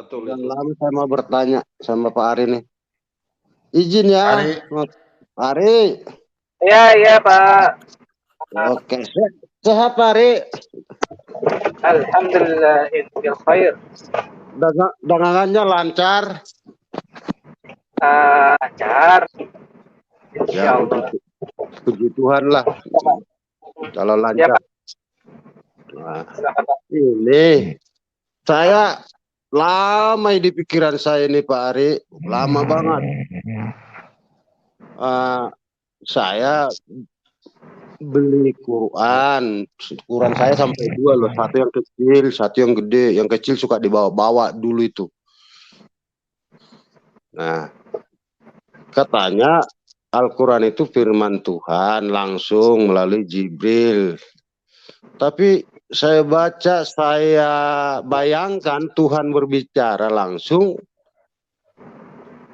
Betul Dan itu. lalu saya mau bertanya sama Pak Ari nih. Izin ya, Ari. Pak Ari. Iya Pak. Oke, sehat Pak Ari. Alhamdulillah bil khair. Dagangannya lancar. Lancar. Ya, Insyaallah. puji Tuhan lah. Kalau Ya, lancar. Pak. Nah, Silakan, Pak. ini saya lama di pikiran saya ini Pak Ari, lama banget. Saya beli Quran saya sampai 2 loh, satu yang kecil, satu yang gede. Yang kecil suka dibawa-bawa dulu itu. Nah, katanya Al-Quran itu firman Tuhan langsung melalui Jibril. Tapi saya baca, saya bayangkan Tuhan berbicara langsung,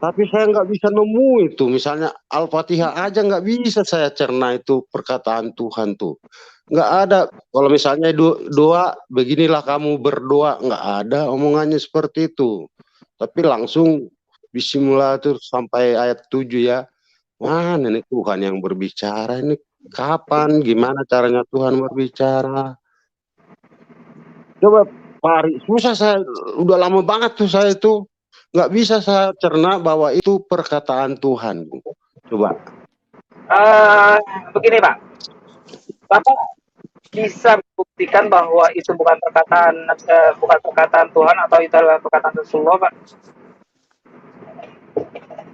tapi saya nggak bisa nemu itu. Misalnya Al-Fatihah aja nggak bisa saya cerna itu perkataan Tuhan tuh. Nggak ada. Kalau misalnya doa, beginilah kamu berdoa, nggak ada omongannya seperti itu. Tapi langsung Bismillah itu sampai ayat 7 ya. Mana ini Tuhan yang berbicara? Ini kapan? Gimana caranya Tuhan berbicara? Coba Pak Ari, susah saya, udah lama banget tuh saya itu. Nggak bisa saya cerna bahwa itu perkataan Tuhan. Coba. Begini Pak. Bapak bisa membuktikan bahwa itu bukan perkataan Tuhan atau itu adalah perkataan Rasulullah, Pak?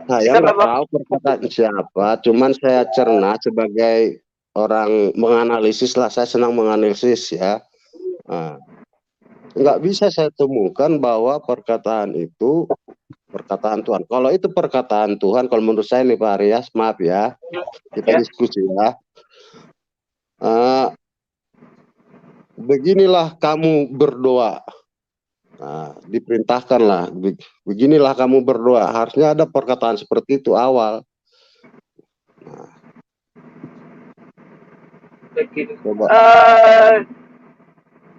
Saya nggak tahu perkataan siapa, cuman saya cerna sebagai orang menganalisis lah, saya senang menganalisis ya. Nah, nggak bisa saya temukan bahwa perkataan itu perkataan Tuhan. Kalau itu perkataan Tuhan, kalau menurut saya nih Pak Arias, maaf ya, kita diskusi ya. Beginilah kamu berdoa. Nah, diperintahkanlah, beginilah kamu berdoa. Harusnya ada perkataan seperti itu awal. Nah, coba.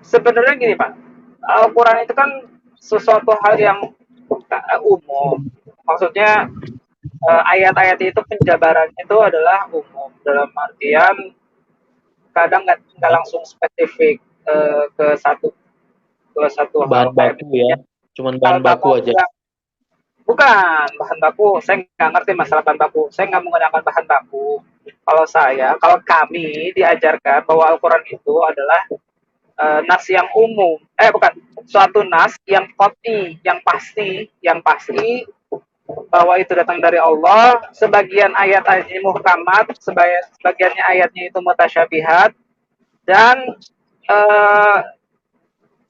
Sebenarnya gini Pak, Al-Quran itu kan sesuatu hal yang umum. Maksudnya ayat-ayat itu penjabarannya itu adalah umum. Dalam artian kadang nggak langsung spesifik ke satu bahan baku ya, cuman bahan baku aja. Bukan bahan baku, saya nggak ngerti masalah bahan baku. Saya nggak menggunakan bahan baku. Kalau kami diajarkan bahwa Al-Quran itu adalah nas yang umum, bukan, suatu nas yang qat'i, yang pasti bahwa itu datang dari Allah. Sebagian ayat-ayatnya muhkamat, sebagiannya ayatnya itu mutasyabihat, dan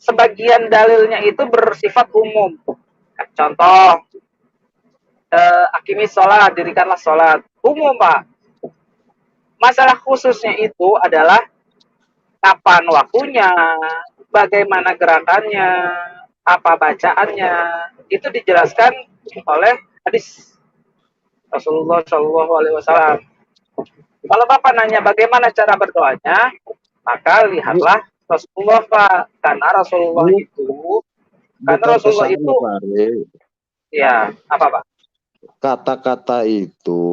sebagian dalilnya itu bersifat umum. Contoh, akimis sholat, dirikanlah sholat. Umum Pak. Masalah khususnya itu adalah kapan waktunya, bagaimana gerakannya, apa bacaannya, itu dijelaskan oleh hadis Rasulullah SAW. Kalau Bapak nanya bagaimana cara berdoanya, maka lihatlah Rasulullah Pak, karena Rasulullah itu, ya apa Pak? Kata-kata itu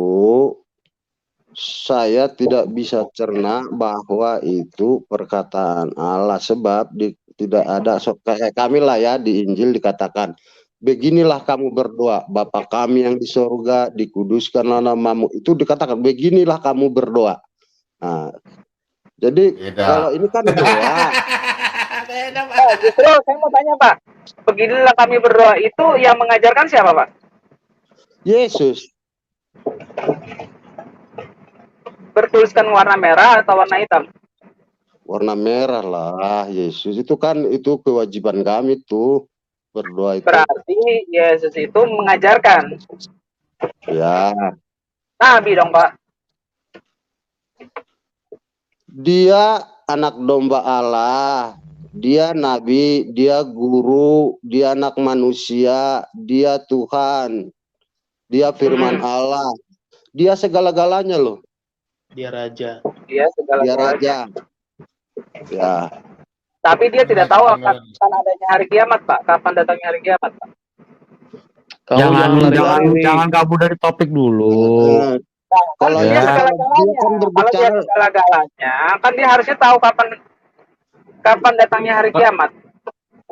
saya tidak bisa cerna bahwa itu perkataan Allah, sebab di Tidak ada kayak kami lah ya, di Injil dikatakan, beginilah kamu berdoa, Bapa kami yang di sorga, dikuduskanlah namamu. Itu dikatakan, beginilah kamu berdoa. Nah, jadi Beda. kalau ini kan doa. Beda, Pak. Oh, justru saya mau tanya Pak, beginilah kami berdoa itu yang mengajarkan siapa Pak? Yesus. Bertuliskan warna merah atau warna hitam? Warna merah lah, Yesus. Itu kan itu kewajiban kami tuh, berdoa itu. Berarti Yesus itu mengajarkan. Ya. Nabi dong Pak. Dia anak domba Allah. Dia nabi, dia guru, dia anak manusia, dia Tuhan. Dia firman Allah. Dia segala-galanya loh. Dia raja. Dia segala Dia galanya. raja. Ya. Tapi dia tidak tahu akan adanya hari kiamat Pak. Kapan datangnya hari kiamat Pak? Kamu Jangan kabur dari topik dulu. Nah, kan Kalau dia dia segala-galanya. kan Kalau dia berbicara, segala-galanya, kan dia harusnya tahu kapan datangnya hari kiamat.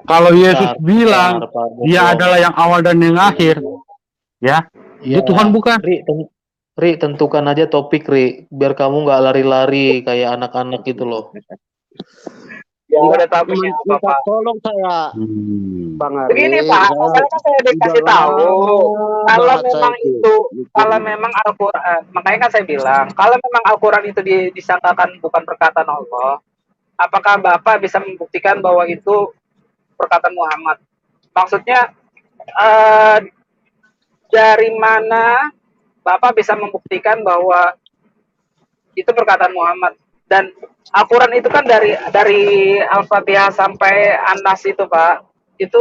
Kalau Yesus bilang Bentar, Pak, dia adalah yang awal dan yang akhir, ya, dia Tuhan bukan? Ri, tentukan aja topik, Ri, biar kamu nggak lari-lari kayak anak-anak gitu loh. Ya udah topiknya apa minta Pak? tolong saya, Bang Ari. Begini Pak, masalahnya kan saya dikasih tahu kalau memang itu, kalau memang Al-Quran, makanya kan saya bilang, kalau memang Al-Quran itu disangkakan bukan perkataan Allah, apakah Bapak bisa membuktikan bahwa itu perkataan Muhammad? Maksudnya dari mana Bapak bisa membuktikan bahwa itu perkataan Muhammad? Dan Al-Quran itu kan dari Al-Fatihah sampai An-Nas itu Pak, itu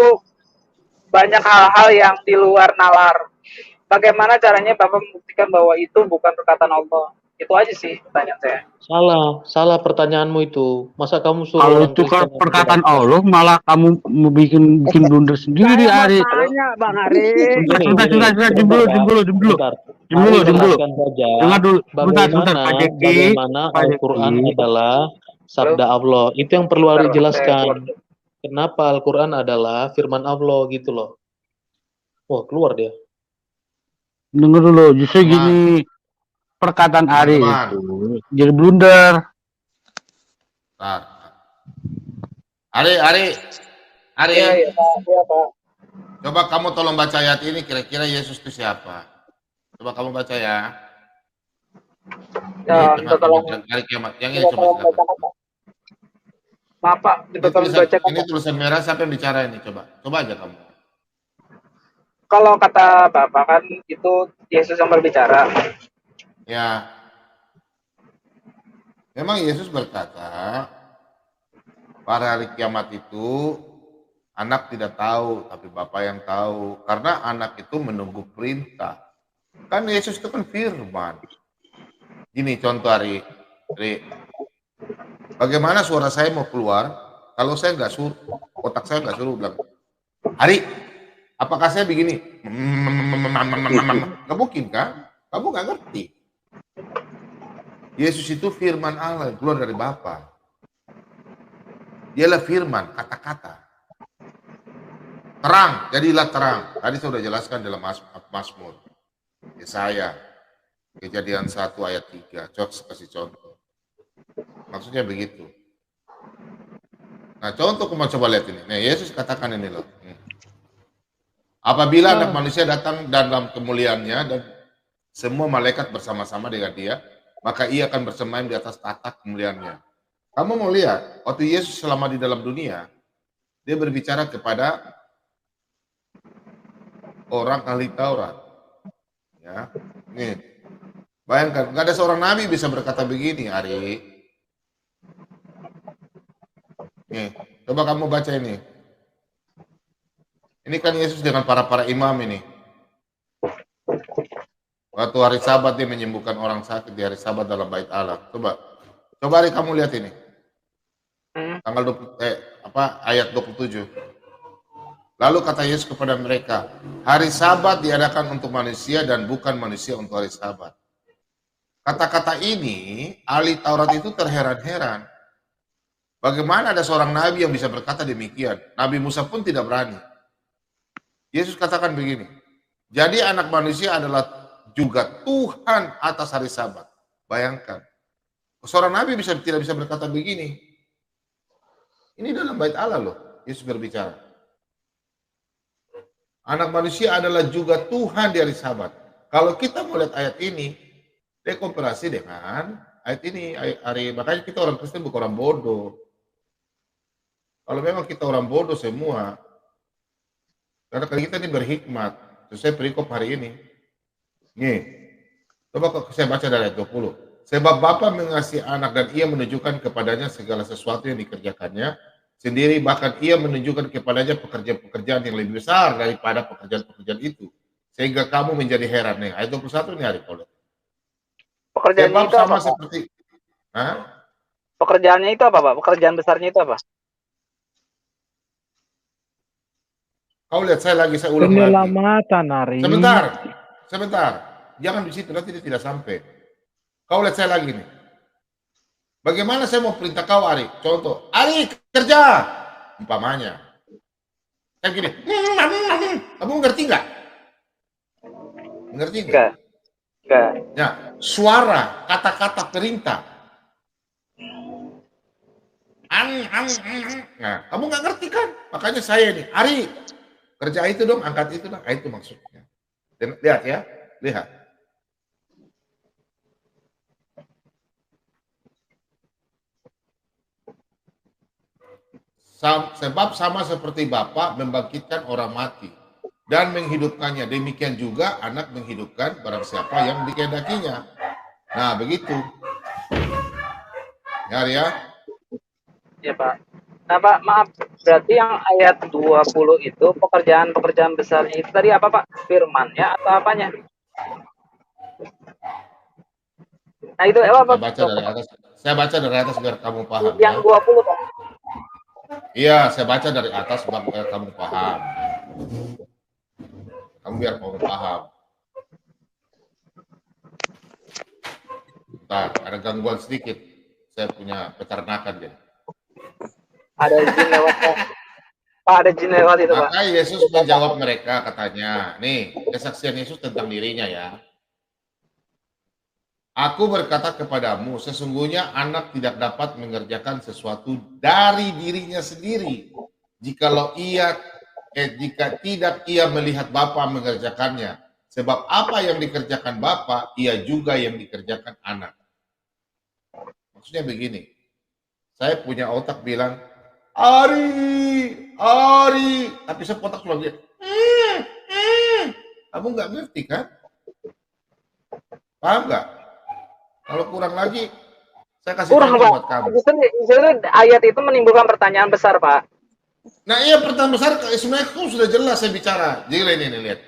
banyak hal-hal yang di luar nalar. Bagaimana caranya Bapak membuktikan bahwa itu bukan perkataan Allah? Itu aja sih pertanyaan saya. Salah pertanyaanmu itu. Masa kamu suruh Kalau orang itu kan Kristen perkataan berdoa? Allah, malah kamu mau bikin blunder sendiri, Ari. Tanya Bang Ari. Sebentar, diem dulu. Bentar. Diem dulu. Jelaskan saja Dengar dulu, sebentar, Pak Jeki. bagaimana Pak Al-Quran Jeki. adalah sabda Allah. Itu yang perlu Ari Bentar, jelaskan. saya Kenapa Al-Quran adalah firman Allah gitu loh. Wah, keluar dia. Dengar dulu, justru Teman. gini, perkataan Ari Teman. itu jadi blunder. Bentar. Ari. Iya Pak. Coba kamu tolong baca ayat ini, kira-kira Yesus itu siapa? Coba kamu baca ya. Ya, Ini minta tolong. hari kiamat. Yang ini Minta coba tolong silakan. bacakan Pak. Maaf Pak, minta tolong bacakan Ini Pak. tulisan merah, siapa yang bicara ini? Coba aja kamu. Kalau kata Bapak kan itu Yesus yang berbicara. Ya. Memang Yesus berkata, pada hari kiamat itu anak tidak tahu, tapi Bapa yang tahu. Karena anak itu menunggu perintah. Kan Yesus itu kan firman. Gini contoh Ari. Bagaimana suara saya mau keluar kalau saya nggak suruh, otak saya nggak suruh bilang, Ari, apakah saya begini? Nggak mungkin kan? Kamu nggak ngerti. Yesus itu firman Allah yang keluar dari Bapa. Dialah firman, kata-kata. Terang, jadilah terang. Tadi saya sudah jelaskan dalam Mazmur. Yesaya, Kejadian 1 ayat 3. Kasih contoh. Maksudnya begitu. Nah, contoh kamu coba lihat ini. Nah, Yesus katakan ini loh. Apabila anak manusia datang dalam kemuliaannya dan semua malaikat bersama-sama dengan dia, maka ia akan bersemayam di atas tahta kemuliaannya. Kamu mau lihat, waktu Yesus selama di dalam dunia, dia berbicara kepada orang ahli Taurat. Ya, nih, bayangkan, nggak ada seorang nabi bisa berkata begini, Ari. Nih, coba kamu baca ini. Ini kan Yesus dengan para imam ini. Waktu hari Sabat dia menyembuhkan orang sakit di hari Sabat dalam bait Allah. Coba Ari kamu lihat ini. Tanggal 20, ayat 27. Lalu kata Yesus kepada mereka, hari Sabat diadakan untuk manusia dan bukan manusia untuk hari Sabat. Kata-kata ini, ahli Taurat itu terheran-heran. Bagaimana ada seorang nabi yang bisa berkata demikian? Nabi Musa pun tidak berani. Yesus katakan begini, jadi anak manusia adalah juga Tuhan atas hari Sabat. Bayangkan, seorang nabi tidak bisa berkata begini. Ini dalam bait Allah loh, Yesus berbicara. Anak manusia adalah juga Tuhan di hari Sabat. Kalau kita melihat ayat ini, dekomparasi dengan ayat ini, makanya kita orang Kristen bukan orang bodoh. Kalau memang kita orang bodoh semua, karena kita ini berhikmat, sesuai perikop hari ini. Nih, coba saya baca dari ayat 20. Sebab Bapa mengasihi anak dan ia menunjukkan kepadanya segala sesuatu yang dikerjakannya sendiri, bahkan ia menunjukkan kepadanya pekerjaan-pekerjaan yang lebih besar daripada pekerjaan-pekerjaan itu. Sehingga kamu menjadi heran. Nih, ayat 21 nih hari Paul. Pekerjaannya itu sama apa, seperti pekerjaannya itu apa, Pak? Pekerjaan besarnya itu apa? Kau lihat saya ulang lagi. Penyelamatan hari. Sebentar. Jangan di situ, nanti dia tidak sampai. Kau lihat saya lagi nih. Bagaimana saya mau perintah kau, Ari? Contoh, Ari kerja. Umpamanya. Kan gini. Kamu ngerti nggak? Ngerti nggak? Enggak. Ya, suara, kata-kata perintah. Nah, kamu nggak ngerti kan? Makanya saya nih, Ari, kerja itu dong, angkat itu dong. Itu maksudnya. Dan, lihat ya, lihat. Sebab sama seperti Bapa membangkitkan orang mati dan menghidupkannya, demikian juga anak menghidupkan barang siapa yang dikehendakinya. Nah, begitu. Ya. Ya, Pak. Nah, Pak, maaf. Berarti yang ayat 20 itu pekerjaan-pekerjaan besarnya itu tadi apa, Pak? Firman-nya atau apanya? Nah, itu apa, Pak? Saya baca dari atas biar kamu paham. Yang ya. 20, Pak. Iya, saya baca dari atas biar kamu paham. Biar kamu paham. Bentar, ada gangguan sedikit. Saya punya peternakan dia. Ada jin lewat, Pak. Ada jin lewat itu, Pak. Maka Yesus menjawab mereka katanya, nih kesaksian Yesus tentang dirinya ya. Aku berkata kepadamu, sesungguhnya anak tidak dapat mengerjakan sesuatu dari dirinya sendiri, jika tidak ia melihat Bapa mengerjakannya. Sebab apa yang dikerjakan Bapa, ia juga yang dikerjakan anak. Maksudnya begini, saya punya otak bilang, Ari, tapi saya otak cuma bilang, kamu nggak ngerti kan? Paham nggak? Kalau kurang lagi, saya kasih contoh buat kamu. Justru ayat itu menimbulkan pertanyaan besar, Pak. Nah iya, pertanyaan besar, sebenarnya aku sudah jelas saya bicara. Jadi ini lihat.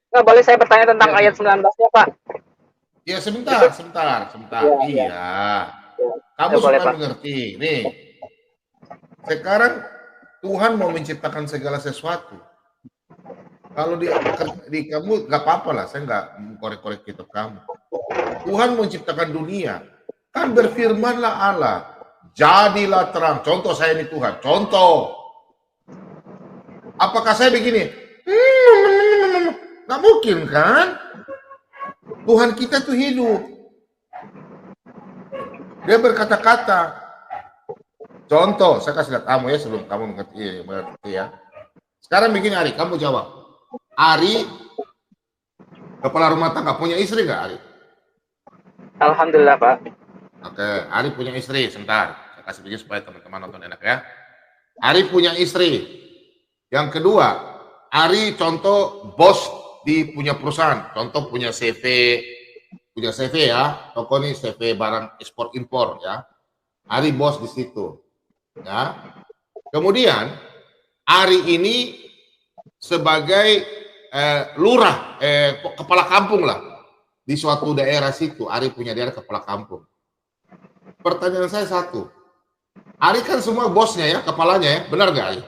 Nggak boleh saya bertanya tentang ayat 19-nya, Pak? Ya sebentar. Iya. Kamu sudah mengerti. Nih, sekarang Tuhan mau menciptakan segala sesuatu. Kalau di kamu nggak apa-apa lah, saya nggak korek-korek kitab kamu. Tuhan menciptakan dunia, kan berfirmanlah Allah, jadilah terang. Contoh saya ini Tuhan, contoh. Apakah saya begini? Nggak mungkin kan? Tuhan kita tuh hidup. Dia berkata-kata. Contoh, saya kasih lihat kamu ya sebelum kamu mengerti ya. Sekarang begini Ari, kamu jawab. Ari, kepala rumah tangga, punya istri nggak Ari? Alhamdulillah, Pak. Oke, Ari punya istri, sebentar. Saya kasih begini supaya teman-teman nonton enak ya. Ari punya istri. Yang kedua, Ari contoh bos di punya perusahaan. Contoh punya CV ya. Toko ini CV barang ekspor impor ya. Ari bos di situ. Ya. Kemudian Ari ini sebagai lurah, kepala kampung lah. Di suatu daerah situ, Ari punya daerah kepala kampung. Pertanyaan saya satu, Ari kan semua bosnya ya, kepalanya ya, benar nggak Ari?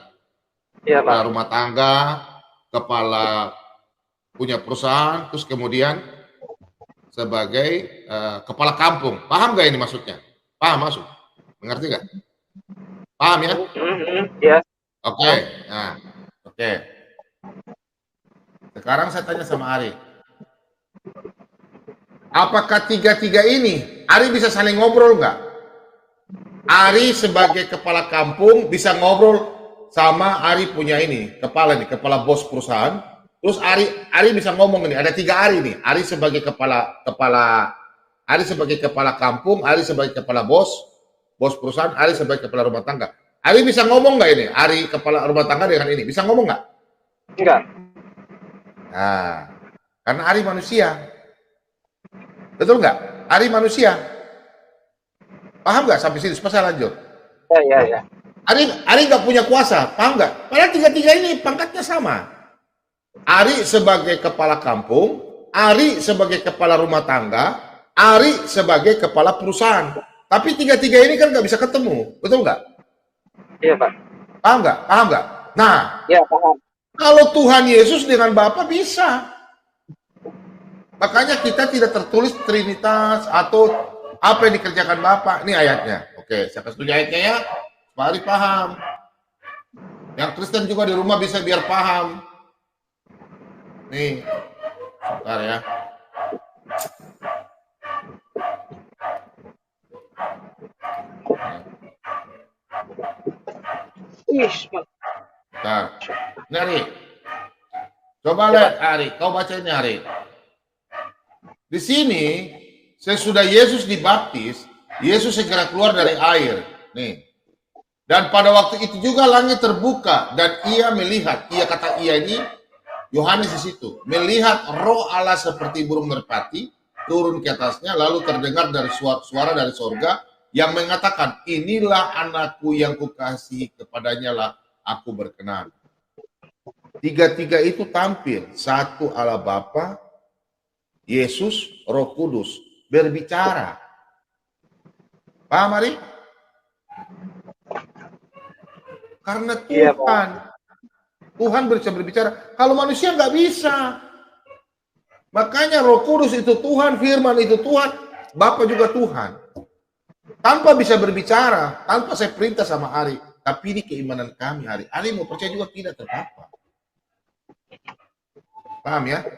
Iya, Pak. Kepala rumah tangga, kepala punya perusahaan, terus kemudian sebagai kepala kampung. Paham nggak ini maksudnya? Paham maksud? Mengerti nggak? Paham ya? Ya. Oke. Nah, oke. Sekarang saya tanya sama Ari. Apakah tiga-tiga ini Ari bisa saling ngobrol nggak? Ari sebagai kepala kampung bisa ngobrol sama Ari punya ini, kepala bos perusahaan. Terus Ari bisa ngomong ini, ada 3 Ari nih. Ari sebagai Ari sebagai kepala kampung, Ari sebagai kepala bos perusahaan, Ari sebagai kepala rumah tangga. Ari bisa ngomong nggak ini? Ari kepala rumah tangga dengan ini bisa ngomong nggak? Enggak. Nah, karena Ari manusia. Betul nggak? Ari manusia. Paham nggak sampai sini? Supaya saya lanjut. Ya. Ari nggak punya kuasa, paham nggak? Padahal tiga-tiga ini pangkatnya sama. Ari sebagai kepala kampung, Ari sebagai kepala rumah tangga, Ari sebagai kepala perusahaan. Tapi tiga-tiga ini kan nggak bisa ketemu, betul nggak? Iya, Pak. Paham nggak? Paham nggak? Nah, Ya, paham. kalau Tuhan Yesus dengan Bapa bisa. Makanya kita tidak tertulis Trinitas atau apa yang dikerjakan Bapa. Ini ayatnya. Oke, saya kasih tunjuk ayatnya ya. Mari paham. Yang Kristen juga di rumah bisa biar paham. Nih, sebentar ya. Bentar. Ini Ari. Coba lihat Ari. Kau baca ini Ari. Di sini, sesudah Yesus dibaptis, Yesus segera keluar dari air. Nih. Dan pada waktu itu juga langit terbuka dan ia melihat, kata ia ini Yohanes di situ, melihat roh Allah seperti burung merpati turun ke atasnya, lalu terdengar dari suara dari sorga yang mengatakan, inilah anakku yang kukasihi, kepadanya lah aku berkenan. Tiga-tiga itu tampil, satu Allah Bapa, Yesus, Roh Kudus berbicara. Paham Ari? Karena Tuhan bisa berbicara. Kalau manusia nggak bisa. Makanya Roh Kudus itu Tuhan, Firman itu Tuhan, Bapa juga Tuhan. Tanpa bisa berbicara, tanpa saya perintah sama Ari. Tapi ini keimanan kami Ari. Ari mau percaya juga tidak terpapa. Paham ya?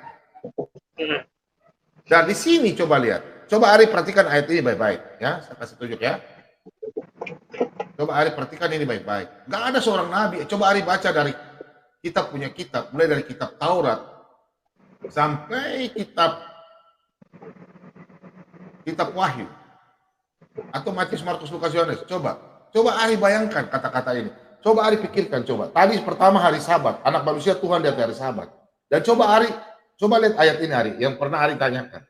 Dan di sini coba lihat. Coba Ari perhatikan ayat ini baik-baik. Ya, saya kasih tunjuk ya. Coba Ari perhatikan ini baik-baik. Nggak ada seorang nabi. Coba Ari baca dari kitab punya kitab. Mulai dari kitab Taurat. Sampai kitab Wahyu. Atau Matius, Markus, Lukas, Yohanes. Coba Ari bayangkan kata-kata ini. Coba Ari pikirkan coba. Tadi pertama hari Sabat. Anak manusia Tuhan di hari Sabat. Dan coba lihat ayat ini Ari. Yang pernah Ari tanyakan.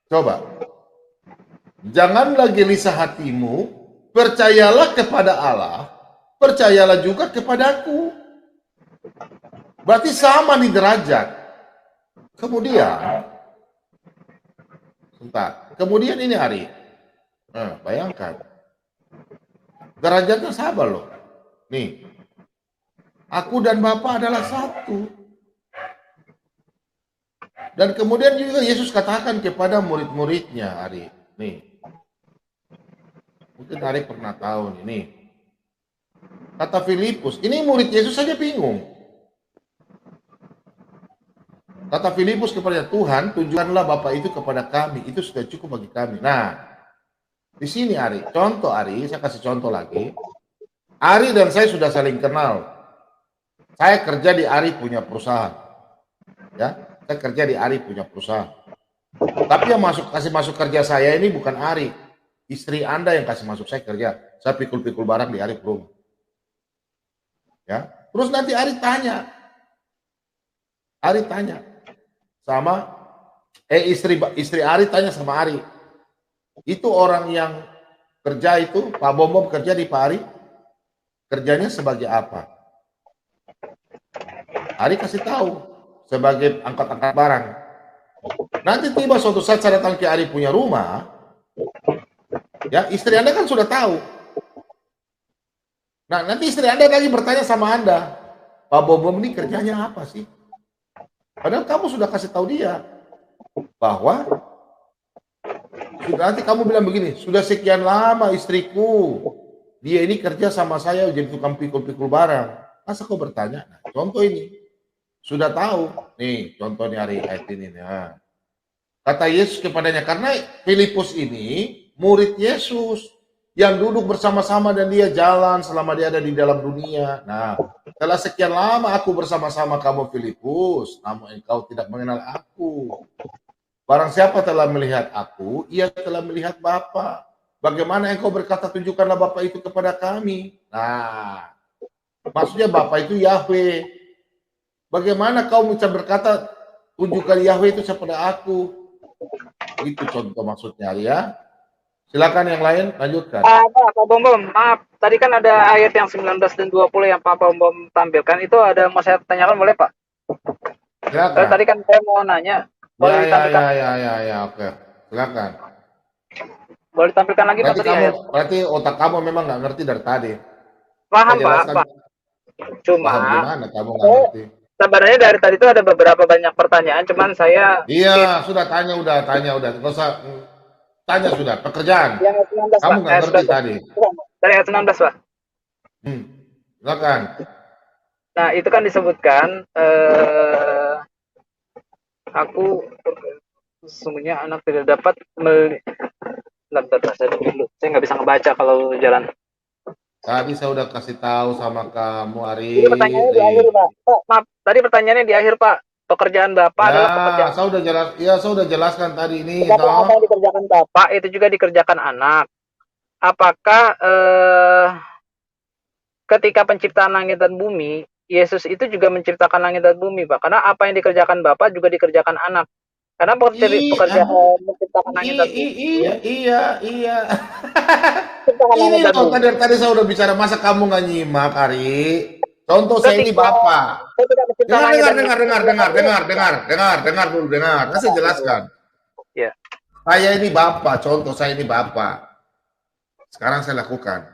Coba. Janganlah gelisah hatimu, percayalah kepada Allah, percayalah juga kepadaku. Berarti sama nih derajat. Kemudian ini Ari. Nah, bayangkan. Derajatnya sama loh. Nih. Aku dan Bapa adalah satu. Dan kemudian juga Yesus katakan kepada murid-muridnya, Ari. Nih. Mungkin Ari pernah tahu nih. Kata Filipus, ini murid Yesus saja bingung. Kata Filipus kepada Tuhan, tunjukkanlah Bapa itu kepada kami, itu sudah cukup bagi kami. Nah, di sini Ari, contoh Ari, saya kasih contoh lagi. Ari dan saya sudah saling kenal. Saya kerja di Ari punya perusahaan. Ya, saya kerja di Ari punya perusahaan. Tapi yang kasih masuk kerja saya ini bukan Ari. Istri Anda yang kasih masuk saya kerja. Saya pikul-pikul barang di Ari rumah. Ya, terus nanti Ari tanya sama istri Ari tanya sama Ari. Itu orang yang kerja itu, Pak Bom kerja di Pak Ari, kerjanya sebagai apa? Ari kasih tahu sebagai angkat-angkat barang. Nanti tiba suatu saat saya datang ke Ari punya rumah, ya istri Anda kan sudah tahu. Nah nanti istri Anda lagi bertanya sama Anda, Pak Bom ini kerjanya apa sih? Padahal kamu sudah kasih tahu dia bahwa sudah, nanti kamu bilang begini, sudah sekian lama istriku Dia ini kerja sama saya jadi tukang pikul-pikul barang. Masa kau bertanya? Nah, contoh ini. Sudah tahu. Nih, contoh nih hari ayat ini. Nah. Kata Yesus kepadanya, karena Filipus ini murid Yesus yang duduk bersama-sama dan dia jalan selama dia ada di dalam dunia. Nah, setelah sekian lama aku bersama-sama kamu Filipus, namun engkau tidak mengenal aku. Barang siapa telah melihat aku, ia telah melihat Bapa. Bagaimana engkau berkata, tunjukkanlah Bapa itu kepada kami. Nah, maksudnya Bapa itu Yahweh. Bagaimana kau bisa berkata, tunjukkan Yahweh itu kepada aku? Itu contoh maksudnya ya. Silakan yang lain lanjutkan. Pak Bom Bom, maaf. Tadi kan ada ayat yang 19 dan 20 yang Pak Bom Bom tampilkan. Itu ada mau saya tanyakan boleh Pak? Silakan. Tadi kan saya mau nanya. Boleh ditampilkan? Ya, oke. Silakan. Boleh ditampilkan lagi Pak tadi ayat? Berarti otak kamu memang nggak ngerti dari tadi. Paham Pak. Cuma. Paham gimana kamu nggak ngerti? Sebenarnya dari tadi itu ada beberapa banyak pertanyaan, cuman saya... Iya, sudah tanya udah. Nggak usah tanya sudah. Pekerjaan. Yang 19, kamu nggak ngerti 19. tadi. Dari ayat 19 Pak. Silakan. Nah, itu kan disebutkan aku sesungguhnya anak tidak dapat saya nggak bisa ngebaca kalau jalan. Tadi saya udah kasih tahu sama kamu, Ari. Pertanyaannya di akhir, Pak. Maaf, tadi pertanyaannya di akhir, Pak. Pekerjaan Bapak adalah pekerjaan. Saya udah jelaskan tadi ini. Apa yang dikerjakan Bapak itu juga dikerjakan anak. Apakah ketika penciptaan langit dan bumi, Yesus itu juga menciptakan langit dan bumi, Pak? Karena apa yang dikerjakan Bapak juga dikerjakan anak. Karena pekerjaan menciptakan langit dan bumi. Iya. Ini loh, tadi saya udah bicara, masa kamu nggak nyimak, Ari? Contoh saya ini Bapak. Dengar dulu. Saya jelaskan. Ya. Saya ini Bapak, contoh saya ini Bapak. Sekarang saya lakukan.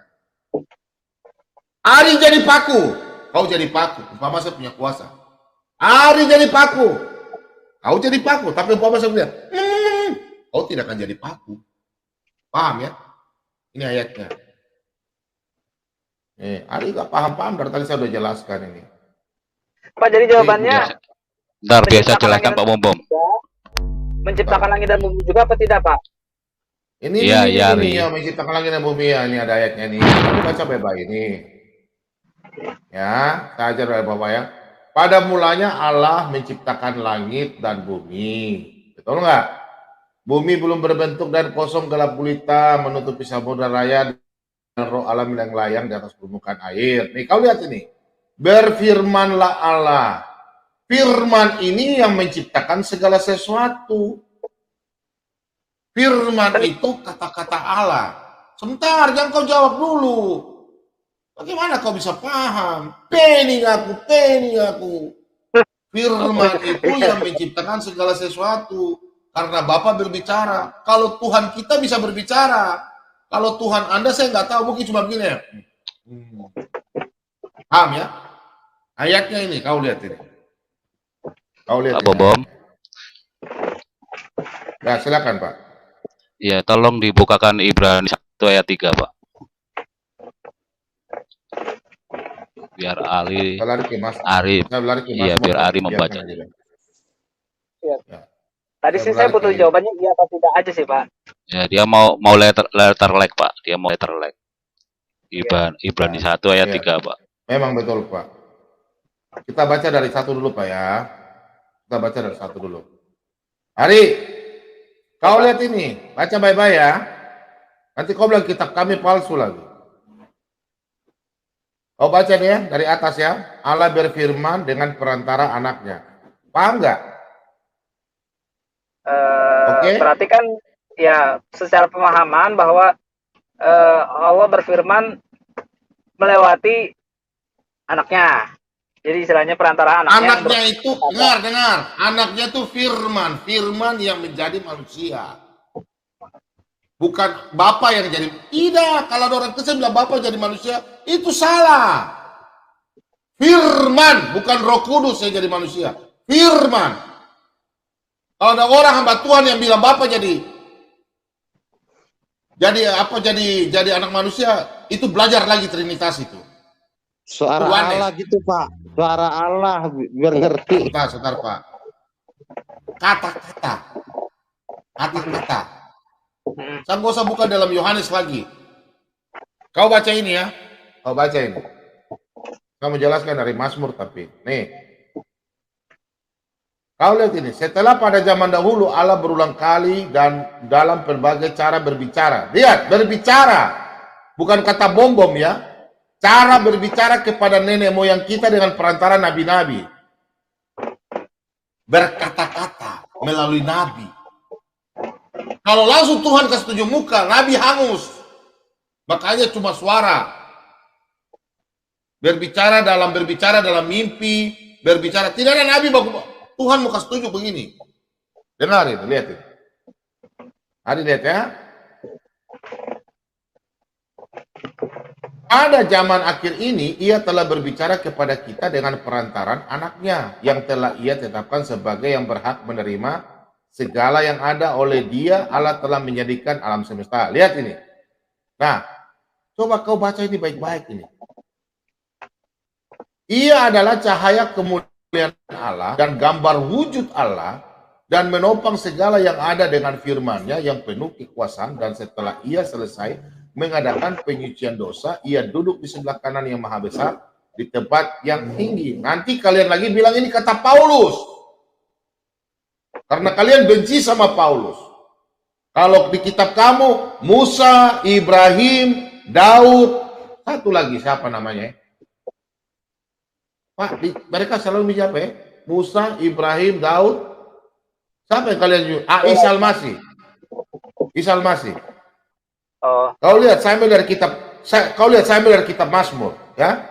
Ari jadi paku, kau jadi paku. Umpama saya punya kuasa. Ari jadi paku, kau jadi paku. Tapi umpama saya punya, kau tidak akan jadi paku. Paham ya? Ini ayatnya. Ari gak paham dari tadi saya udah jelaskan ini. Pak, jadi jawabannya Bentar, biasa jelaskan Pak Bom Bom. Menciptakan langit dan bumi juga apa tidak, Pak? Ini menciptakan langit dan bumi ya. Ini ada ayatnya nih. Kamu baca baik-baik ini. Ya, saya ajar Bapak ya. Pada mulanya Allah menciptakan langit dan bumi. Betul nggak? Bumi belum berbentuk dan kosong gelap gulita menutupi samudra raya dan roh alam yang layang di atas permukaan air. Nih kau lihat ini. Berfirmanlah Allah. Firman ini yang menciptakan segala sesuatu. Firman itu kata-kata Allah. Sebentar, jangan kau jawab dulu. Bagaimana kau bisa paham? Pening aku. Firman itu yang menciptakan segala sesuatu. Karena Bapak berbicara. Kalau Tuhan kita bisa berbicara. Kalau Tuhan Anda saya nggak tahu. Mungkin cuma begini ya. Paham ya? Ayatnya ini, kau lihat ini. Pak Bom Bom. Nah, silakan Pak. Ya, tolong dibukakan Ibrani 1 ayat 3, Pak. Biar Ari, biar Ari membaca. Ya. Tadi sih saya butuh jawabannya iya atau tidak aja sih, Pak. Ya, dia mau letter like, Pak. Dia mau letter like. Ibrani 1 ayat 3, Pak. Memang betul, Pak. Kita baca dari 1 dulu, Pak ya. Kita baca dari 1 dulu. Ari, kau lihat ini, baca baik-baik ya. Nanti kau bilang kitab kami palsu lagi. Kau baca nih ya, dari atas ya. Allah berfirman dengan perantara anaknya. Paham nggak? Okay. Berarti kan ya secara pemahaman bahwa Allah berfirman melewati anaknya. Jadi istilahnya perantara anaknya. Anaknya itu, dengar. Anaknya itu firman yang menjadi manusia. Bukan Bapa yang jadi. Tidak, kalau ada orang Kristen bilang Bapa jadi manusia, itu salah. Firman, bukan Roh Kudus yang jadi manusia. Firman. Kalau ada orang hamba Tuhan yang bilang Bapa jadi anak manusia, Itu belajar lagi Trinitas itu. Suara Tuhan, Allah gitu Pak. Suara Allah biar ngerti. Sebentar Pak. Kata-kata. Kata-kata. Saya nggak usah buka dalam Yohanes lagi. Kau baca ini ya. Kau baca ini. Kamu jelaskan dari Mazmur tapi. Nih. Kau lihat ini. Setelah pada zaman dahulu Allah berulang kali dan dalam berbagai cara berbicara. Lihat, berbicara. Bukan kata bom-bom ya. Cara berbicara kepada nenek moyang kita dengan perantara nabi-nabi. Berkata-kata melalui nabi. Kalau langsung Tuhan kasih tunjuk muka, nabi hangus. Makanya cuma suara. Berbicara dalam mimpi, berbicara. Tidak ada nabi baku. Tuhan mau kasih tunjuk begini. Dengarin, lihat ini. Hari lihat ya. Pada zaman akhir ini, ia telah berbicara kepada kita dengan perantaran anaknya, yang telah ia tetapkan sebagai yang berhak menerima segala yang ada oleh dia. Allah telah menjadikan alam semesta. Lihat ini. Nah, coba kau baca ini baik-baik ini. Ia adalah cahaya kemuliaan Allah dan gambar wujud Allah, dan menopang segala yang ada dengan firman-Nya yang penuh kekuasaan. Dan setelah ia selesai mengadakan penyucian dosa, ia duduk di sebelah kanan yang maha besar di tempat yang tinggi. Nanti kalian lagi bilang ini kata Paulus, karena kalian benci sama Paulus. Kalau di kitab kamu Musa, Ibrahim, Daud, satu lagi siapa namanya? Pak, mereka selalu siapa ya? Musa, Ibrahim, Daud. Siapa yang kalian jujur? Isa Al-Masih. Isa Al-Masih. Oh. Kau lihat saya ambil dari kitab Mazmur, ya.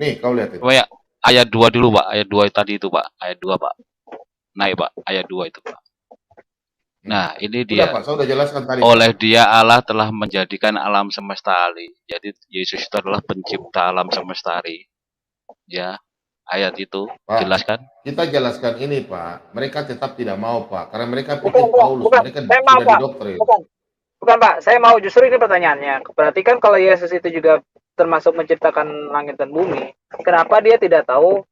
Nih, kau lihat itu. Oh ya, ayat 2 dulu, Pak. Ayat 2 tadi itu, Pak. Ayat 2, Pak. Naik, Pak. Ayat 2 itu, Pak. Nah, ini dia. Pak, saya udah jelaskan tadi. Oleh dia Allah telah menjadikan alam semestari. Jadi Yesus itu adalah pencipta alam semestari. Ya, ayat itu Pak, jelaskan. Kita jelaskan ini, Pak. Mereka tetap tidak mau, Pak, karena mereka pikir Paulus, mereka sudah didoktrin. Bukan Pak, saya mau justru ini pertanyaannya. Berarti kan kalau Yesus itu juga termasuk menciptakan langit dan bumi, kenapa dia tidak tahu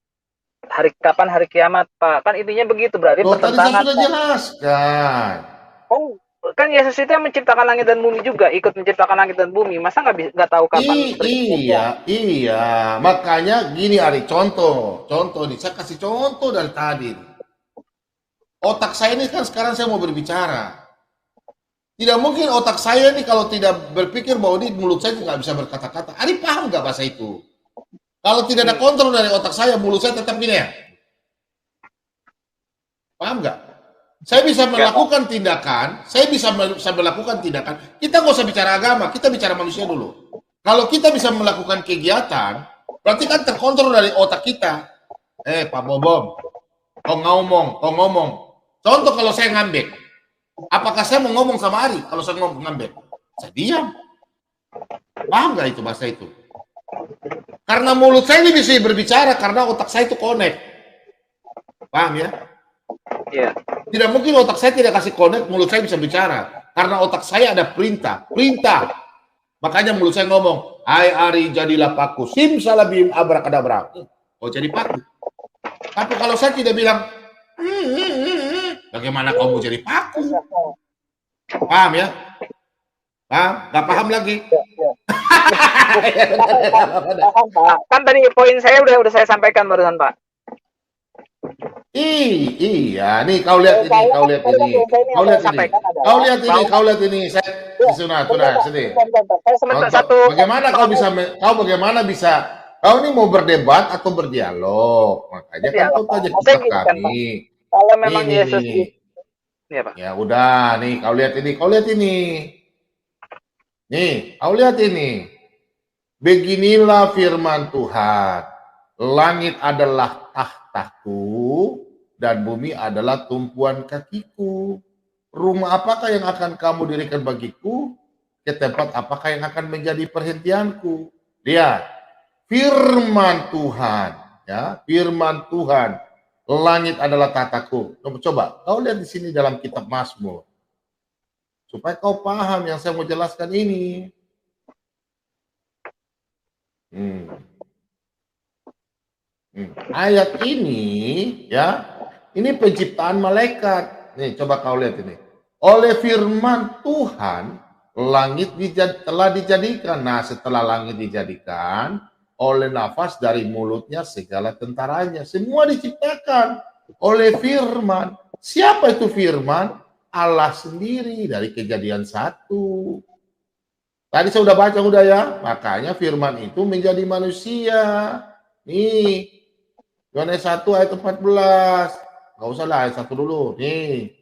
kapan hari kiamat, Pak? Kan intinya begitu, berarti pertentangan. Tadi saya sudah jelaskan. Oh, kan Yesus itu yang menciptakan langit dan bumi juga, ikut menciptakan langit dan bumi. Masa nggak tahu kapan? Iya. Makanya gini, Ari, contoh nih. Saya kasih contoh dari tadi. Otak saya ini kan sekarang saya mau berbicara. Tidak mungkin otak saya ini kalau tidak berpikir bahwa di mulut saya nggak bisa berkata-kata. Ari paham nggak bahasa itu? Kalau tidak ada kontrol dari otak saya, mulut saya tetap gini ya. Paham nggak? Saya bisa melakukan tindakan, Kita nggak usah bicara agama, kita bicara manusia dulu. Kalau kita bisa melakukan kegiatan, berarti kan terkontrol dari otak kita. Pak Bobom, kau ngomong. Contoh kalau saya ngambek. Apakah saya mau ngomong sama Ari kalau saya ngomong ngambek? Saya diam. Paham nggak itu bahasa itu? Karena mulut saya ini bisa berbicara karena otak saya itu connect. Paham ya? Iya. Tidak mungkin otak saya tidak kasih connect, mulut saya bisa bicara. Karena otak saya ada perintah. Makanya mulut saya ngomong, hai Ari jadilah paku. Simsalabim abrakadabra. Oh jadi paku. Tapi kalau saya tidak bilang, bagaimana kamu jadi paku? Paham ya? Paham? Gak paham lagi? Kan tadi poin saya udah saya sampaikan barusan, Pak. Iya, nih kau lihat ini. Saya sini. Bagaimana bisa? Kau ini mau berdebat atau berdialog? Makanya kan kau tanya kita kami. Kalau memang Yesus ya, Pak. Ya udah, nih kau lihat ini. Nih, kau lihat ini. Beginilah firman Tuhan. Langit adalah tahtaku dan bumi adalah tumpuan kakiku. Rumah apakah yang akan kamu dirikan bagiku? Ke tempat apakah yang akan menjadi perhentianku? Lihat, firman Tuhan, ya, firman Tuhan. Langit adalah tahtaku. Coba, kau lihat di sini dalam kitab Mazmur. Supaya kau paham yang saya mau jelaskan ini. Hmm. Ayat ini ya, ini penciptaan malaikat. Nih, coba kau lihat ini. Oleh firman Tuhan, langit telah dijadikan. Nah, setelah langit dijadikan, oleh nafas dari mulutnya segala tentaranya. Semua diciptakan oleh firman. Siapa itu firman? Allah sendiri dari Kejadian 1. Tadi saya udah baca udah ya. Makanya firman itu menjadi manusia. Nih, Yohanes 1 ayat 14. Nggak usah lah ayat 1 dulu. Nih.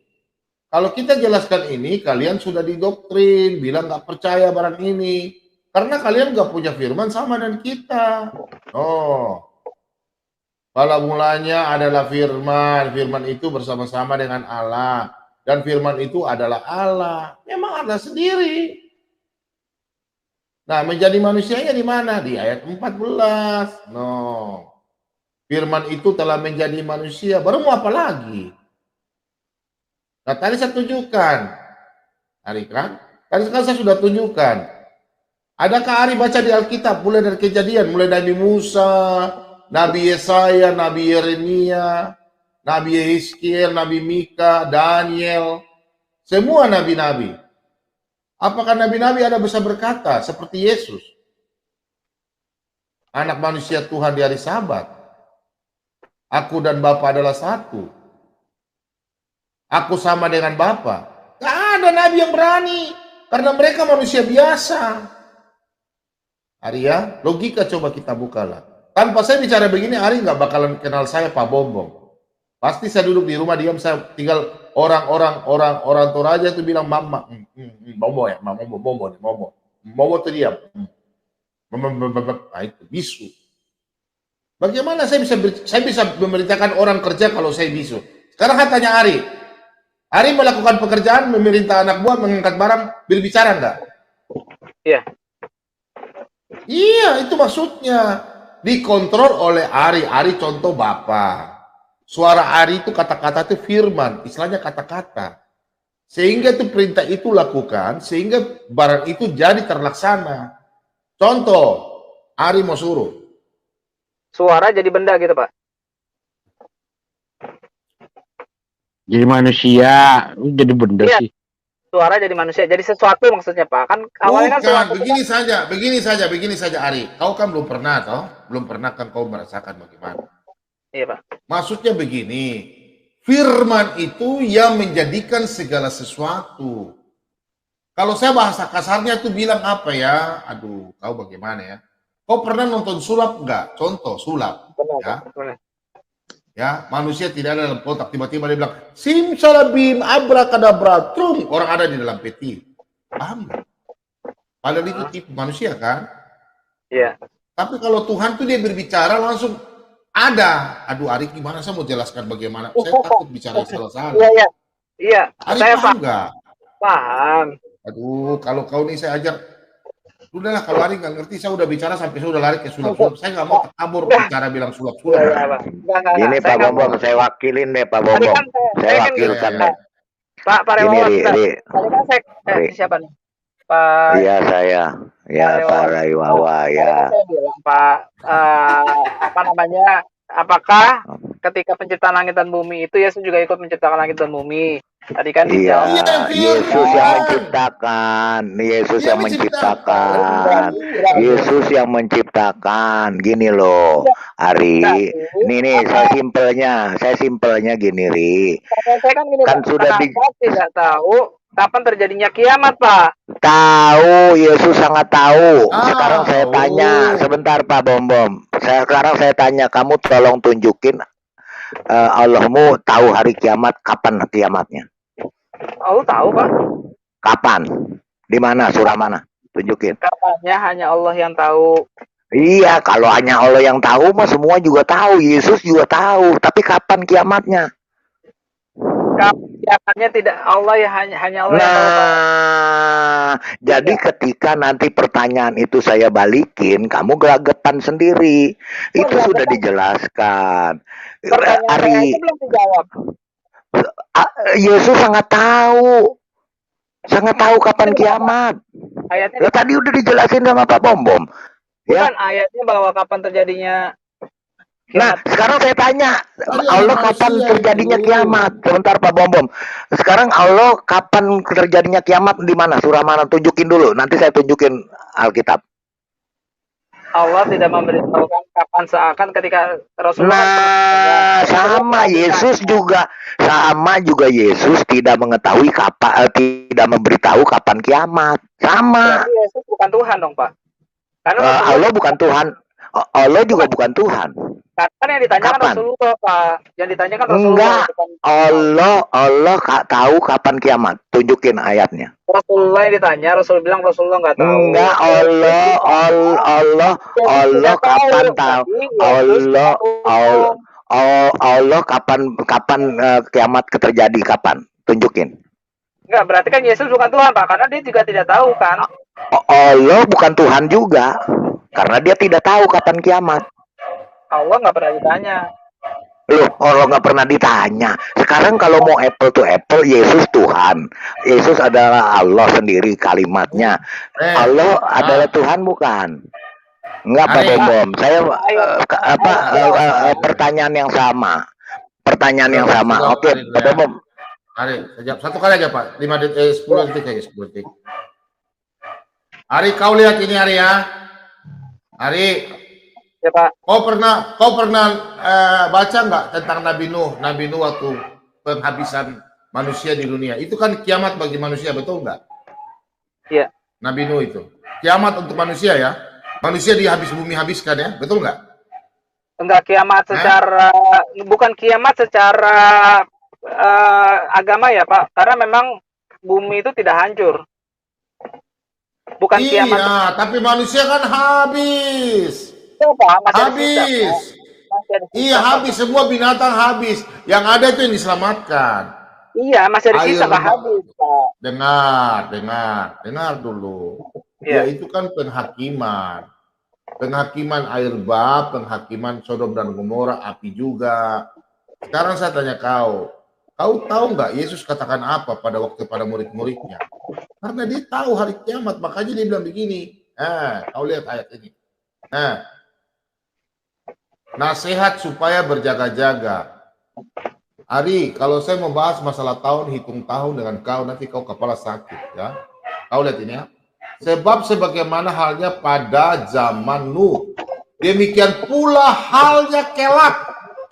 Kalau kita jelaskan ini, kalian sudah didoktrin, bilang nggak percaya barang ini. Karena kalian nggak punya firman sama dengan kita. Oh. Pada mulanya adalah firman. Firman itu bersama-sama dengan Allah. Dan firman itu adalah Allah. Memang Allah sendiri. Nah, menjadi manusianya di mana? Di ayat 14. No. Firman itu telah menjadi manusia. Baru mau apa lagi? Nah, tadi saya tunjukkan. Ari kan? Tadi kan saya sudah tunjukkan. Adakah Ari baca di Alkitab mulai dari Kejadian, mulai Nabi Musa, Nabi Yesaya, Nabi Yeremia, Nabi Yeskiel, Nabi Mika, Daniel, semua nabi-nabi. Apakah nabi-nabi ada bisa berkata seperti Yesus? Anak manusia Tuhan di hari Sabat. Aku dan Bapa adalah satu. Aku sama dengan Bapa. Gak ada nabi yang berani. Karena mereka manusia biasa. Arya, logika coba kita bukalah. Tanpa saya bicara begini, Ari nggak bakalan kenal saya Pak Bombong. Pasti saya duduk di rumah diam, saya tinggal orang Toraja itu bilang mama, Bombong ya, Bombong tuh diam. Nah, itu bisu. Bagaimana saya bisa memerintahkan orang kerja kalau saya bisu? Sekarang katanya Ari melakukan pekerjaan, memerintah anak buah, mengangkat barang, berbicara enggak? Iya. Iya, itu maksudnya. Dikontrol oleh Ari. Ari contoh Bapak. Suara Ari itu kata-kata itu firman. Istilahnya kata-kata. Sehingga itu perintah itu lakukan, sehingga barang itu jadi terlaksana. Contoh, Ari mau suruh. Suara jadi benda gitu, Pak. Jadi manusia, jadi benda Iya. sih. Suara jadi manusia, jadi sesuatu maksudnya, Pak. Kan awalnya kan suatu. Begini saja Ari. Kau kan belum pernah kan kau merasakan bagaimana. Iya, Pak. Maksudnya begini, firman itu yang menjadikan segala sesuatu. Kalau saya bahasa kasarnya tuh bilang apa ya? Aduh, kau bagaimana ya? Kau pernah nonton sulap enggak? Contoh sulap. Benar. Ya, manusia tidak ada dalam kotak, tiba-tiba dia bilang simsalabim abrakadabra, trum, orang ada di dalam peti. Paham nggak? Padahal itu tipe manusia kan? Iya. Tapi kalau Tuhan tuh dia berbicara langsung ada. Aduh, Ari gimana saya mau jelaskan bagaimana? Saya takut bicara salah-salah. Iya. Ari Saya paham nggak? paham. Aduh, kalau kau nih saya ajar. Udahlah, kalau Ari nggak ngerti, saya udah bicara sampai saya udah lari ke sulap-sulap. Saya nggak mau kabur bicara bilang sulap-sulap. Ini Pak Bombong, saya wakilin deh Pak Bombong. Saya wakilkan deh. Pak Rewawan, Tadi kan saya siapa nih? Pak. Iya saya. Ya Pak Raiwawa ya. Saya bilang Pak, apa namanya? Apakah ketika penciptaan langit dan bumi itu Yesus juga ikut menciptakan langit dan bumi? Tadi kan Iya, Yesus yang menciptakan. Yesus yang menciptakan. Gini loh, Ari. Nih saya simpelnya gini, Ri. Saya kan gini, Kan Pak, sudah tidak tahu kapan terjadinya kiamat, Pak. Tahu, Yesus sangat tahu. Sekarang saya tanya, sebentar Pak Bombom. Sekarang saya tanya, kamu tolong tunjukin Allahmu tahu hari kiamat, kapan kiamatnya? Oh, tahu, Pak. Kapan? Di mana? Surah mana? Tunjukin. Kapannya hanya Allah yang tahu. Iya, kalau hanya Allah yang tahu mah semua juga tahu. Yesus juga tahu. Tapi kapan kiamatnya? Kiamatnya tidak Allah ya, hanya Allah yang tahu. Nah, jadi ketika nanti pertanyaan itu saya balikin, kamu gelagetan sendiri. Itu sudah dijelaskan. Pertanyaan itu belum dijawab. Yesus sangat tahu kapan kiamat. Ayatnya Tadi udah dijelasin sama Pak Bombom. Ya. Bukan ayatnya bahwa kapan terjadinya Nah, kiamat. sekarang saya tanya, Tadi Allah anak kapan manusia terjadinya itu. kiamat? Sebentar Pak Bom. Sekarang Allah kapan terjadinya kiamat di mana? Surah mana? Tunjukin dulu. Nanti saya tunjukin Alkitab. Allah tidak memberitahukan kapan seakan ketika Rasulullah Nah, sama Yesus juga Yesus tidak mengetahui kapan, tidak memberitahu kapan kiamat. Sama. Berarti Yesus bukan Tuhan dong, Pak. Karena Rasulullah, Allah bukan Tuhan. Allah juga bukan Tuhan. kan yang ditanyakan Kapan? Rasulullah, Pak. Yang ditanyakan Rasulullah. Enggak. bukan Allah tahu kapan kiamat. Tunjukin ayatnya. Rasulullah yang ditanya, Rasul bilang Rasulullah nggak tahu. Enggak, Allah kapan tahu? Allah kapan kiamat terjadi kapan? Tunjukin. Enggak, berarti kan Yesus bukan Tuhan, Pak, karena dia juga tidak tahu kan. Allah bukan Tuhan juga, karena dia tidak tahu kapan kiamat. Allah nggak pernah ditanya. Loh, Allah nggak pernah ditanya. Sekarang kalau mau apple to apple, Yesus Tuhan. Yesus adalah Allah sendiri kalimatnya. Allah adalah Tuhan bukan? Enggak, Pak Bom. Saya pertanyaan yang sama. Pertanyaan yang sama. Oke, Pak Bom. Ari, satu kali aja Pak. 10 detik aja, 10 detik. Ari, kau lihat ini Ari ya. Ari, Ya, Pak. kau pernah baca nggak tentang Nabi Nuh? Nabi Nuh waktu penghabisan manusia di dunia. Itu kan kiamat bagi manusia, betul nggak? Iya. Nabi Nuh itu. Kiamat untuk manusia ya. Manusia bumi habiskan ya, betul nggak? Enggak kiamat secara bukan kiamat secara agama ya, Pak. Karena memang bumi itu tidak hancur. Bukan kiamat. Iya, tapi manusia kan habis. Habis. Iya, habis. Semua binatang habis. Yang ada itu yang diselamatkan. Iya, masih ada sisa nggak habis, Pak. Dengar dulu. Iya. Ya, itu kan penghakiman. Penghakiman air bah, penghakiman Sodom dan Gomora, api juga. Sekarang saya tanya kau tahu nggak Yesus katakan apa pada waktu pada murid-muridnya? Karena dia tahu hari kiamat, makanya dia bilang begini. Kau lihat ayat ini. Nasihat supaya berjaga-jaga. Ari, kalau saya membahas masalah hitung tahun dengan kau, nanti kau kepala sakit ya. Kau lihat ini ya. Sebab sebagaimana halnya pada zaman Nuh, demikian pula halnya kelak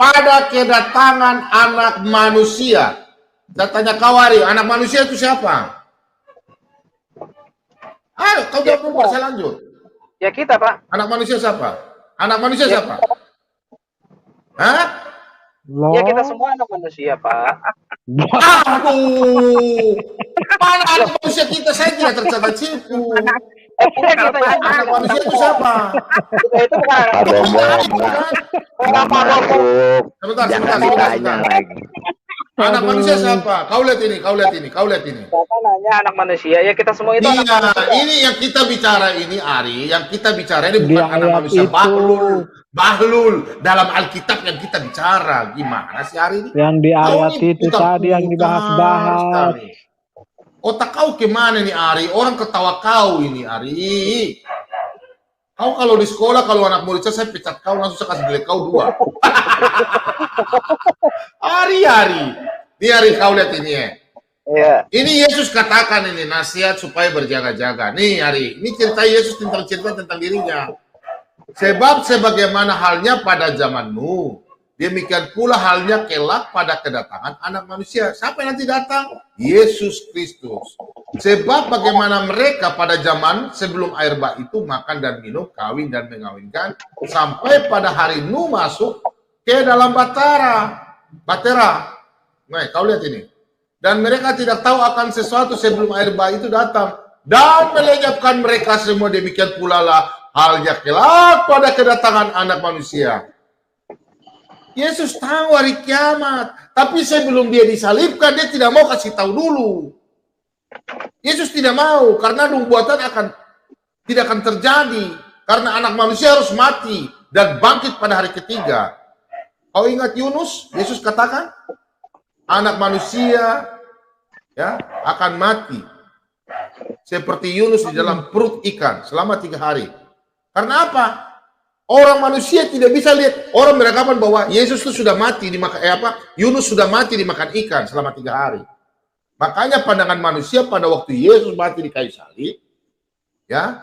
pada kedatangan anak manusia. Saya tanya kau Ari, anak manusia itu siapa? Ayo, kau jawab dulu, saya lanjut. Ya kita, Pak. Anak manusia siapa? Anak manusia siapa? Hah? Ya kita semua anak manusia, Pak. Aduh, mana anak manusia kita? Saya tidak tercatat situ. Anak manusia itu siapa? Kita itu bukan Pak Bom, nggak masuk. Sebentar. Lagi. Anak manusia siapa? Kau lihat ini. Bapak nanya anak manusia, ya kita semua itu anak Iya, manusia. ini yang kita bicara ini Ari, yang kita bicara ini bukan Di anak ayat manusia, itu. Bahlul dalam Alkitab yang kita bicara. Gimana sih Ari ini? Yang di Kau ayat ini itu tadi yang dibahas-bahas. sekali. Otak kau kemana nih Ari? Orang ketawa kau ini Ari. Kau kalau di sekolah, kalau anak murid saya pecat kau, langsung saya kasih nilai kau 2. Ari. Ini Ari, kau lihat ini ya. Iya. Ini Yesus katakan ini, nasihat supaya berjaga-jaga. Nih Ari, ini cerita Yesus tentang dirinya. Sebab sebagaimana halnya pada zaman Nuh, demikian pula halnya kelak pada kedatangan anak manusia. Siapa yang nanti datang? Yesus Kristus. Sebab bagaimana mereka pada zaman sebelum air bah itu makan dan minum, kawin dan mengawinkan, sampai pada hari Nuh masuk ke dalam batera. Nah, kau lihat ini. Dan mereka tidak tahu akan sesuatu sebelum air bah itu datang. Dan melenyapkan mereka semua, demikian pula lah halnya kelak pada kedatangan anak manusia. Yesus tahu hari kiamat, tapi sebelum dia disalibkan, dia tidak mau kasih tahu dulu. Yesus tidak mau, karena nubuatan tidak akan terjadi, karena anak manusia harus mati dan bangkit pada hari ketiga. Kau ingat Yunus? Yesus katakan, anak manusia ya akan mati seperti Yunus di dalam perut ikan selama 3 hari. Karena apa? Orang manusia tidak bisa lihat. Orang beranggapan bahwa Yesus itu sudah mati dimakan Yunus sudah mati dimakan ikan selama 3 hari. Makanya pandangan manusia pada waktu Yesus mati di kayu salib, ya,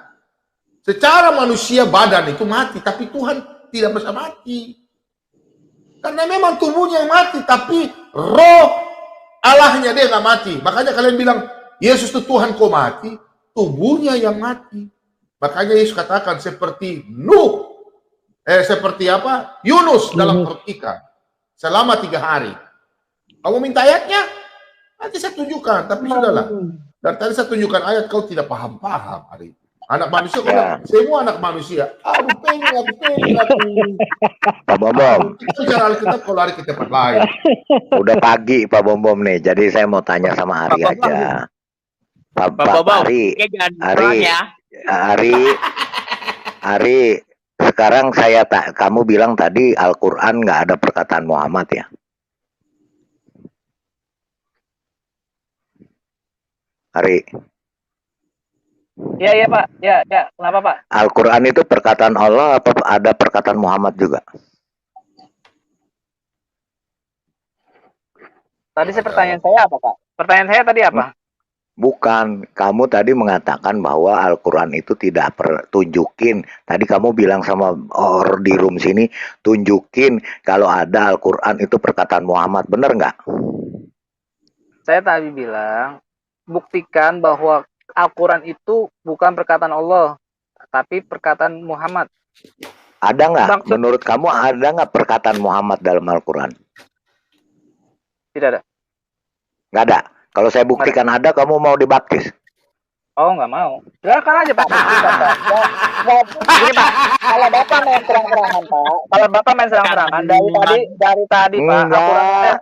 secara manusia badan itu mati, tapi Tuhan tidak bisa mati. Karena memang tubuhnya yang mati, tapi roh Allahnya dia nggak mati. Makanya kalian bilang Yesus itu Tuhan kok mati, tubuhnya yang mati. Makanya Yesus katakan seperti Yunus dalam perut ikan selama 3 hari. Kamu minta ayatnya? Nanti saya tunjukkan. Tapi sudahlah. Dari tadi saya tunjukkan ayat, kau tidak paham-paham hari itu. Anak manusia, semua anak manusia. Aku pengen. Pak Bom. Kita bicara Alkitab, kau lari ke tempat lain. Udah pagi Pak Bom nih. Jadi saya mau tanya sama Ari aja. Ari, sekarang kamu bilang tadi Al-Quran nggak ada perkataan Muhammad ya? Ari. Iya Pak, ya, kenapa Pak? Al-Quran itu perkataan Allah apa ada perkataan Muhammad juga? Tadi pertanyaan saya apa Pak? Pertanyaan saya tadi apa? Bukan, kamu tadi mengatakan bahwa Al-Quran itu tidak tunjukin. Tadi kamu bilang sama orang di room sini, tunjukin kalau ada Al-Quran itu perkataan Muhammad, bener nggak? Saya tadi bilang, buktikan bahwa Al-Quran itu bukan perkataan Allah, tapi perkataan Muhammad. Ada nggak? Menurut kamu ada nggak perkataan Muhammad dalam Al-Quran? Tidak ada. Nggak ada? Kalau saya buktikan ada, kamu mau dibaptis? Oh, nggak mau. Silakan aja Pak. Gini Pak, kalau Bapak main serang-serangan Pak, kalau Bapak main serang-serangan dari tadi Pak, Al-Quran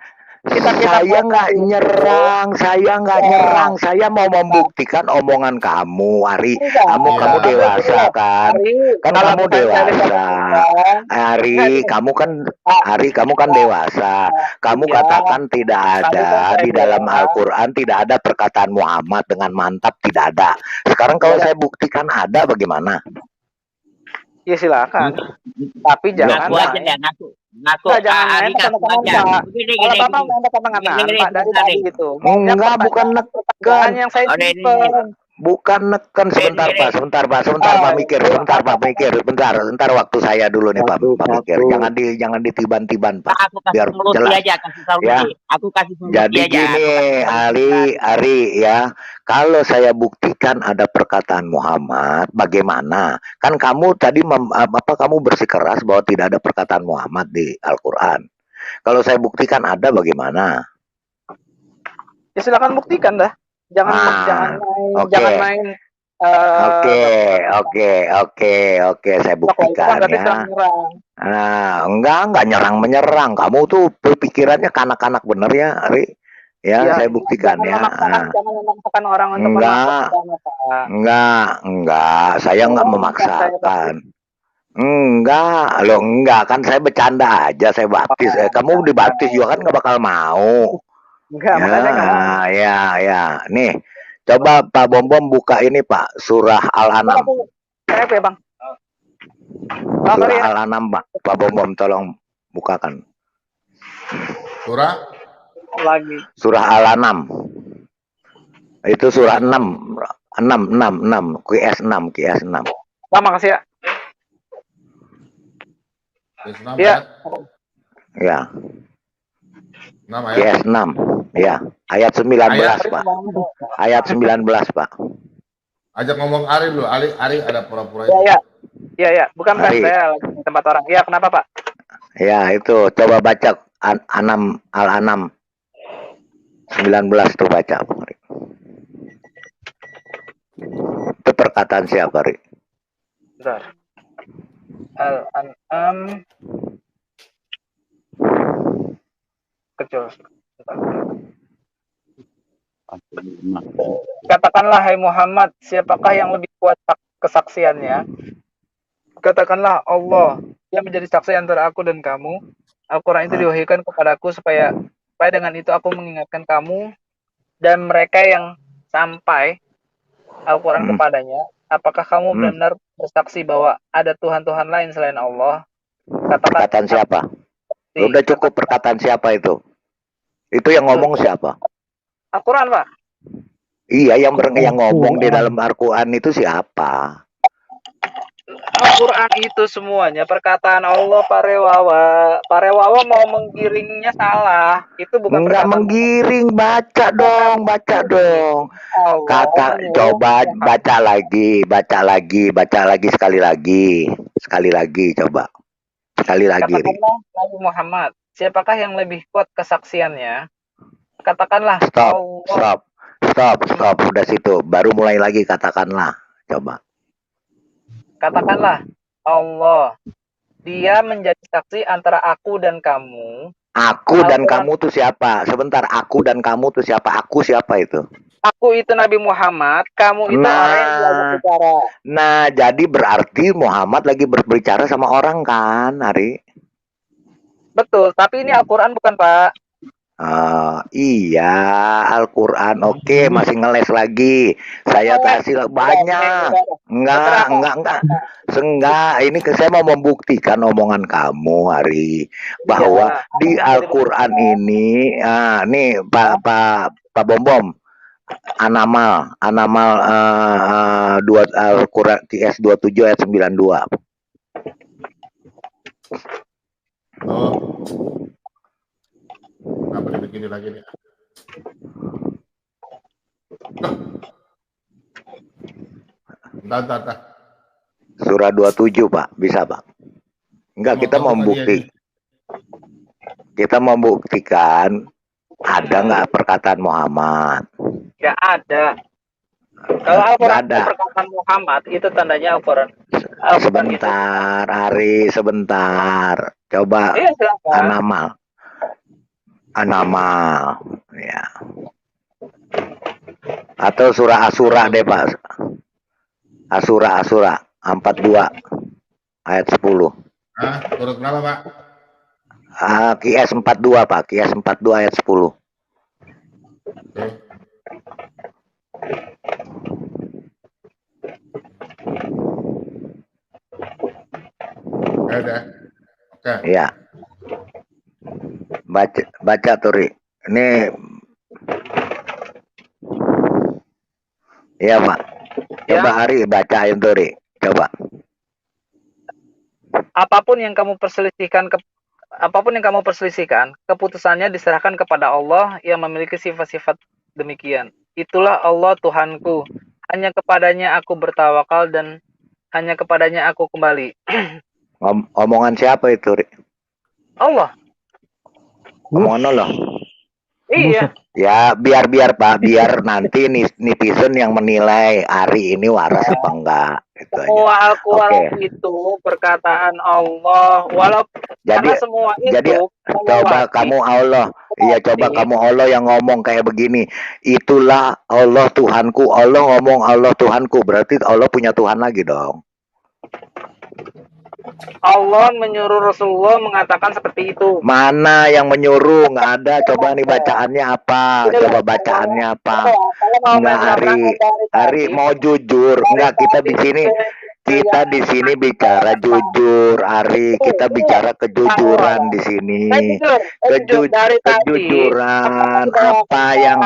saya nggak nyerang, saya mau membuktikan omongan kamu, Ari. Kamu dewasa kan? Kamu dewasa, Ari. Kamu kan dewasa. Kamu katakan tidak ada di dalam Al-Quran, tidak ada perkataan Muhammad dengan mantap, tidak ada. Sekarang kalau saya buktikan ada, bagaimana? Ya silakan. Tapi jangan ngaku. Jangan kalau Bapak main tengah-tengah Pak dari tadi gitu. Enggak, bukan neken. Yang saya bukan neken. Sebentar Pak mikir. Sebentar waktu saya dulu nih Pak mikir. Jangan ditiban-tiban Pak. Biar jelas. Ya. Aku kasih jadi gini Ari ya. Kalau saya buktikan ada perkataan Muhammad, bagaimana? Kan kamu tadi kamu bersikeras bahwa tidak ada perkataan Muhammad di Al-Quran. Kalau saya buktikan ada, bagaimana? Ya silakan buktikan dah. Jangan main. Oke, saya buktikan ya. Enggak nyerang-menyerang. Kamu tuh berpikirannya kanak-kanak bener ya, Ari. Ya, saya buktikan ya. Enggak, saya enggak memaksakan. Enggak kan saya bercanda aja, saya baptis. Kamu dibaptis juga kan nggak bakal mau. Ya. Nih, coba Pak Bom buka ini Pak, surah Al-An'am. Surah Al-An'am Pak Bom tolong bukakan. Surah Al-An'am. Itu surah 6 QS 6. Pak, makasih ya. Ya. QS 6. Ya, ayat 19, Pak. Ayat 19, Pak. Ajak ngomong Ari dulu. Ari ada pura-pura itu. Iya, bukan saya lagi di tempat orang. Iya, kenapa, Pak? Ya, itu coba baca Al-An'am 19 tuh baca. Itu perkataan siapa, Ri? Bentar. Al-An'am kecil. Katakanlah hai Muhammad, siapakah yang lebih kuat kesaksiannya? Katakanlah Allah yang menjadi saksi antara aku dan kamu. Al-Quran itu diwahyukan kepadaku supaya dengan itu aku mengingatkan kamu dan mereka yang sampai Al-Quran kepadanya Apakah kamu benar-benar bersaksi bahwa ada Tuhan-Tuhan lain selain Allah? Katakan Perkataan siapa? Udah cukup perkataan siapa itu? Itu yang ngomong siapa? Al-Quran, Pak. Iya, yang ngomong di dalam Al-Quran itu siapa? Al-Quran itu semuanya perkataan Allah, Parewawa. Parewawa mau menggiringnya salah. Itu bukan Enggak perkataan menggiring, baca dong. Allah. Kata coba baca lagi sekali lagi coba. Sekali lagi. Katakanlah Nabi Muhammad, siapakah yang lebih kuat kesaksiannya? Katakanlah Allah. Stop. Udah situ. Baru mulai lagi katakanlah. Coba. Katakanlah Allah. Dia menjadi saksi antara aku dan kamu. Aku dan kamu tuh siapa? Sebentar, aku dan kamu tuh siapa? Aku siapa itu? Aku itu Nabi Muhammad, kamu itu orang yang diajak bicara. Nah, jadi berarti Muhammad lagi berbicara sama orang kan, Ari? Betul, tapi ini Al-Quran bukan, Pak. Iya, Al-Quran. Oke, masih ngeles lagi. Saya kasih banyak. Enggak. Ini saya mau membuktikan omongan kamu, Ari, bahwa di Al-Quran ini, nih Pak Bom, Anamal Al-Quran TS 27 ayat 92. Kenapa begini lagi nih? Entah. Surah 27, Pak. Bisa, Pak? Enggak, kita membuktikan ada nggak perkataan Muhammad? Nggak ada. Kalau Al-Quran perkataan Muhammad, itu tandanya Al-Quran. Sebentar, Ari, sebentar. Coba Anamal, ya. Atau surah Asura deh, Pak. Asura 42 ayat 10. Turut berapa, Pak? QS 42, Pak. QS 42 ayat 10. Oke. Ya. Baca Turi. Ini ya, Pak. Coba Hari bacain Turi. Coba. Apapun yang kamu perselisihkan, keputusannya diserahkan kepada Allah yang memiliki sifat-sifat demikian. Itulah Allah Tuhanku. Hanya kepadanya aku bertawakal dan hanya kepadanya aku kembali. Omongan siapa itu, Ri? Allah. Omongan Allah. Iya. Ya, biar Pak, biar nanti netizen yang menilai Ari ini waras apa enggak. Itu aja. Al-Quran itu perkataan Allah. Karena semua itu. Jadi coba kamu Allah. Iya, coba kamu Allah yang ngomong kayak begini. Itulah Allah Tuhanku. Allah ngomong Allah Tuhanku. Berarti Allah punya Tuhan lagi dong. Allah menyuruh Rasulullah mengatakan seperti itu. Mana yang menyuruh? Nggak ada. Coba nih bacaannya apa? Coba bacaannya apa? Nggak, Hari mau jujur. Nggak, kita di sini bicara jujur, Ari. Kita bicara kejujuran di sini. Kejujuran apa yang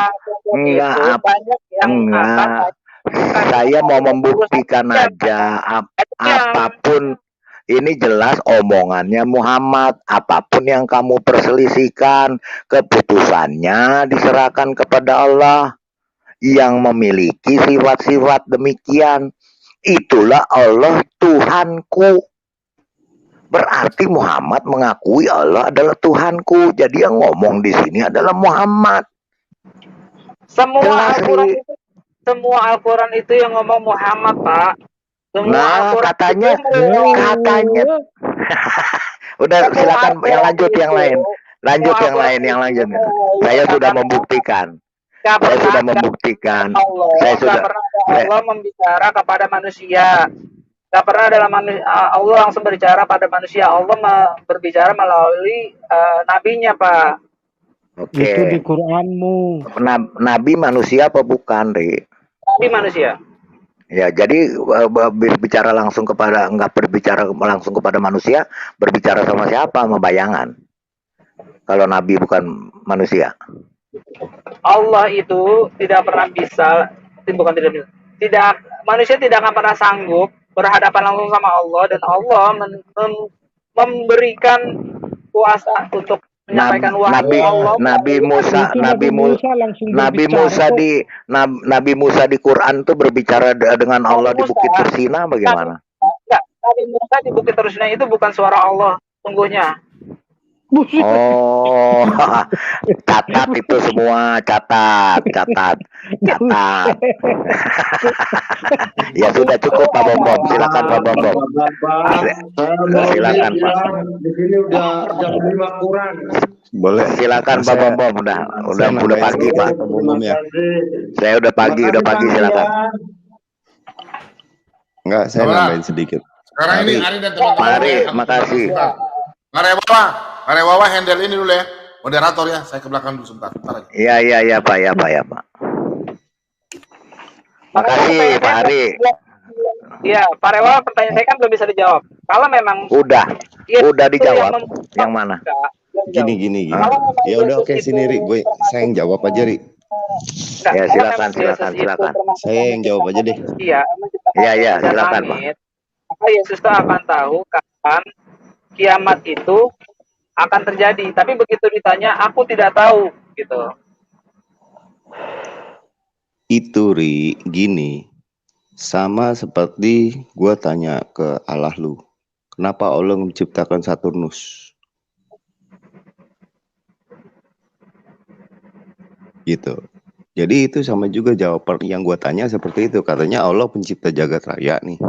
enggak. Saya mau membuktikan aja apapun. Ini jelas omongannya Muhammad. Apapun yang kamu perselisihkan, keputusannya diserahkan kepada Allah yang memiliki sifat-sifat demikian. Itulah Allah Tuhanku. Berarti Muhammad mengakui Allah adalah Tuhanku. Jadi yang ngomong di sini adalah Muhammad. Semua Al-Quran itu yang ngomong Muhammad, Pak. Katanya udah silakan yang lanjut yang lain. Saya sudah membuktikan. Allah membicara kepada manusia. Gak pernah Allah langsung berbicara pada manusia. Allah berbicara melalui nabinya, Pak. Oke. Itu di Quranmu. Nabi manusia apa bukan, Ri? Nabi manusia. Ya, jadi berbicara langsung kepada, nggak berbicara langsung kepada manusia, berbicara sama siapa? Sama bayangan. Kalau Nabi bukan manusia. Allah itu tidak pernah bisa, bukan tidak bisa, manusia tidak akan pernah sanggup berhadapan langsung sama Allah, dan Allah memberikan kuasa untuk menyampaikan wahyu Allah. Nabi Musa di Quran tuh berbicara dengan Allah di Bukit Tursina bagaimana? Enggak, Nabi Musa di Bukit Tursina itu bukan suara Allah sungguhnya. Oh, catat itu semua, catat. Ya sudah cukup Pak Bom. Silakan Pak Bom. Silakan Pak. Di sini udah jam 5 kurang. Boleh. Silakan Pak Bom. Udah pagi Pak. Saya udah pagi silakan. Enggak, saya nambahin sedikit. Sekarang ini Ari dan teman-teman. Mari, makasih. Karyawan handle ini dulu ya. Moderator ya, saya ke belakang dulu sebentar. Iya Pak. Makasih Pak Ari. Iya, Pak Rewa, pertanyaan saya kan belum bisa dijawab. Kalau memang udah dijawab. Yang mana? Gini. Ya udah oke, sini Ri, saya yang jawab aja Ri. Ya silakan. Saya yang jawab aja deh. Iya, silakan Pak. Maka Yesus itu akan tahu kapan kiamat itu akan terjadi, tapi begitu ditanya, aku tidak tahu, gitu. Itu Ri, gini, sama seperti gua tanya ke Allah lu, kenapa Allah menciptakan Saturnus? Gitu. Jadi itu sama juga jawaban yang gua tanya seperti itu, katanya Allah pencipta jagat raya nih.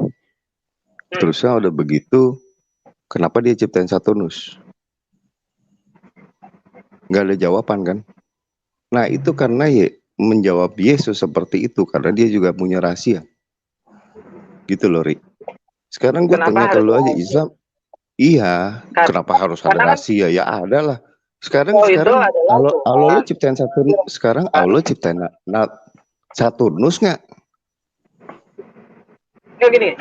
Terusnya udah begitu, kenapa dia ciptain Saturnus? Nggak ada jawaban kan? Nah itu karena menjawab Yesus seperti itu karena dia juga punya rahasia. Gitu loh Ri. Sekarang gue tanya ke lu aja, Islam. Iya, kenapa harus ada rahasia? Ya ada lah. Sekarang Allah lu ciptain Saturnus. Sekarang Allah ciptain Saturnus nggak? Nggak gini,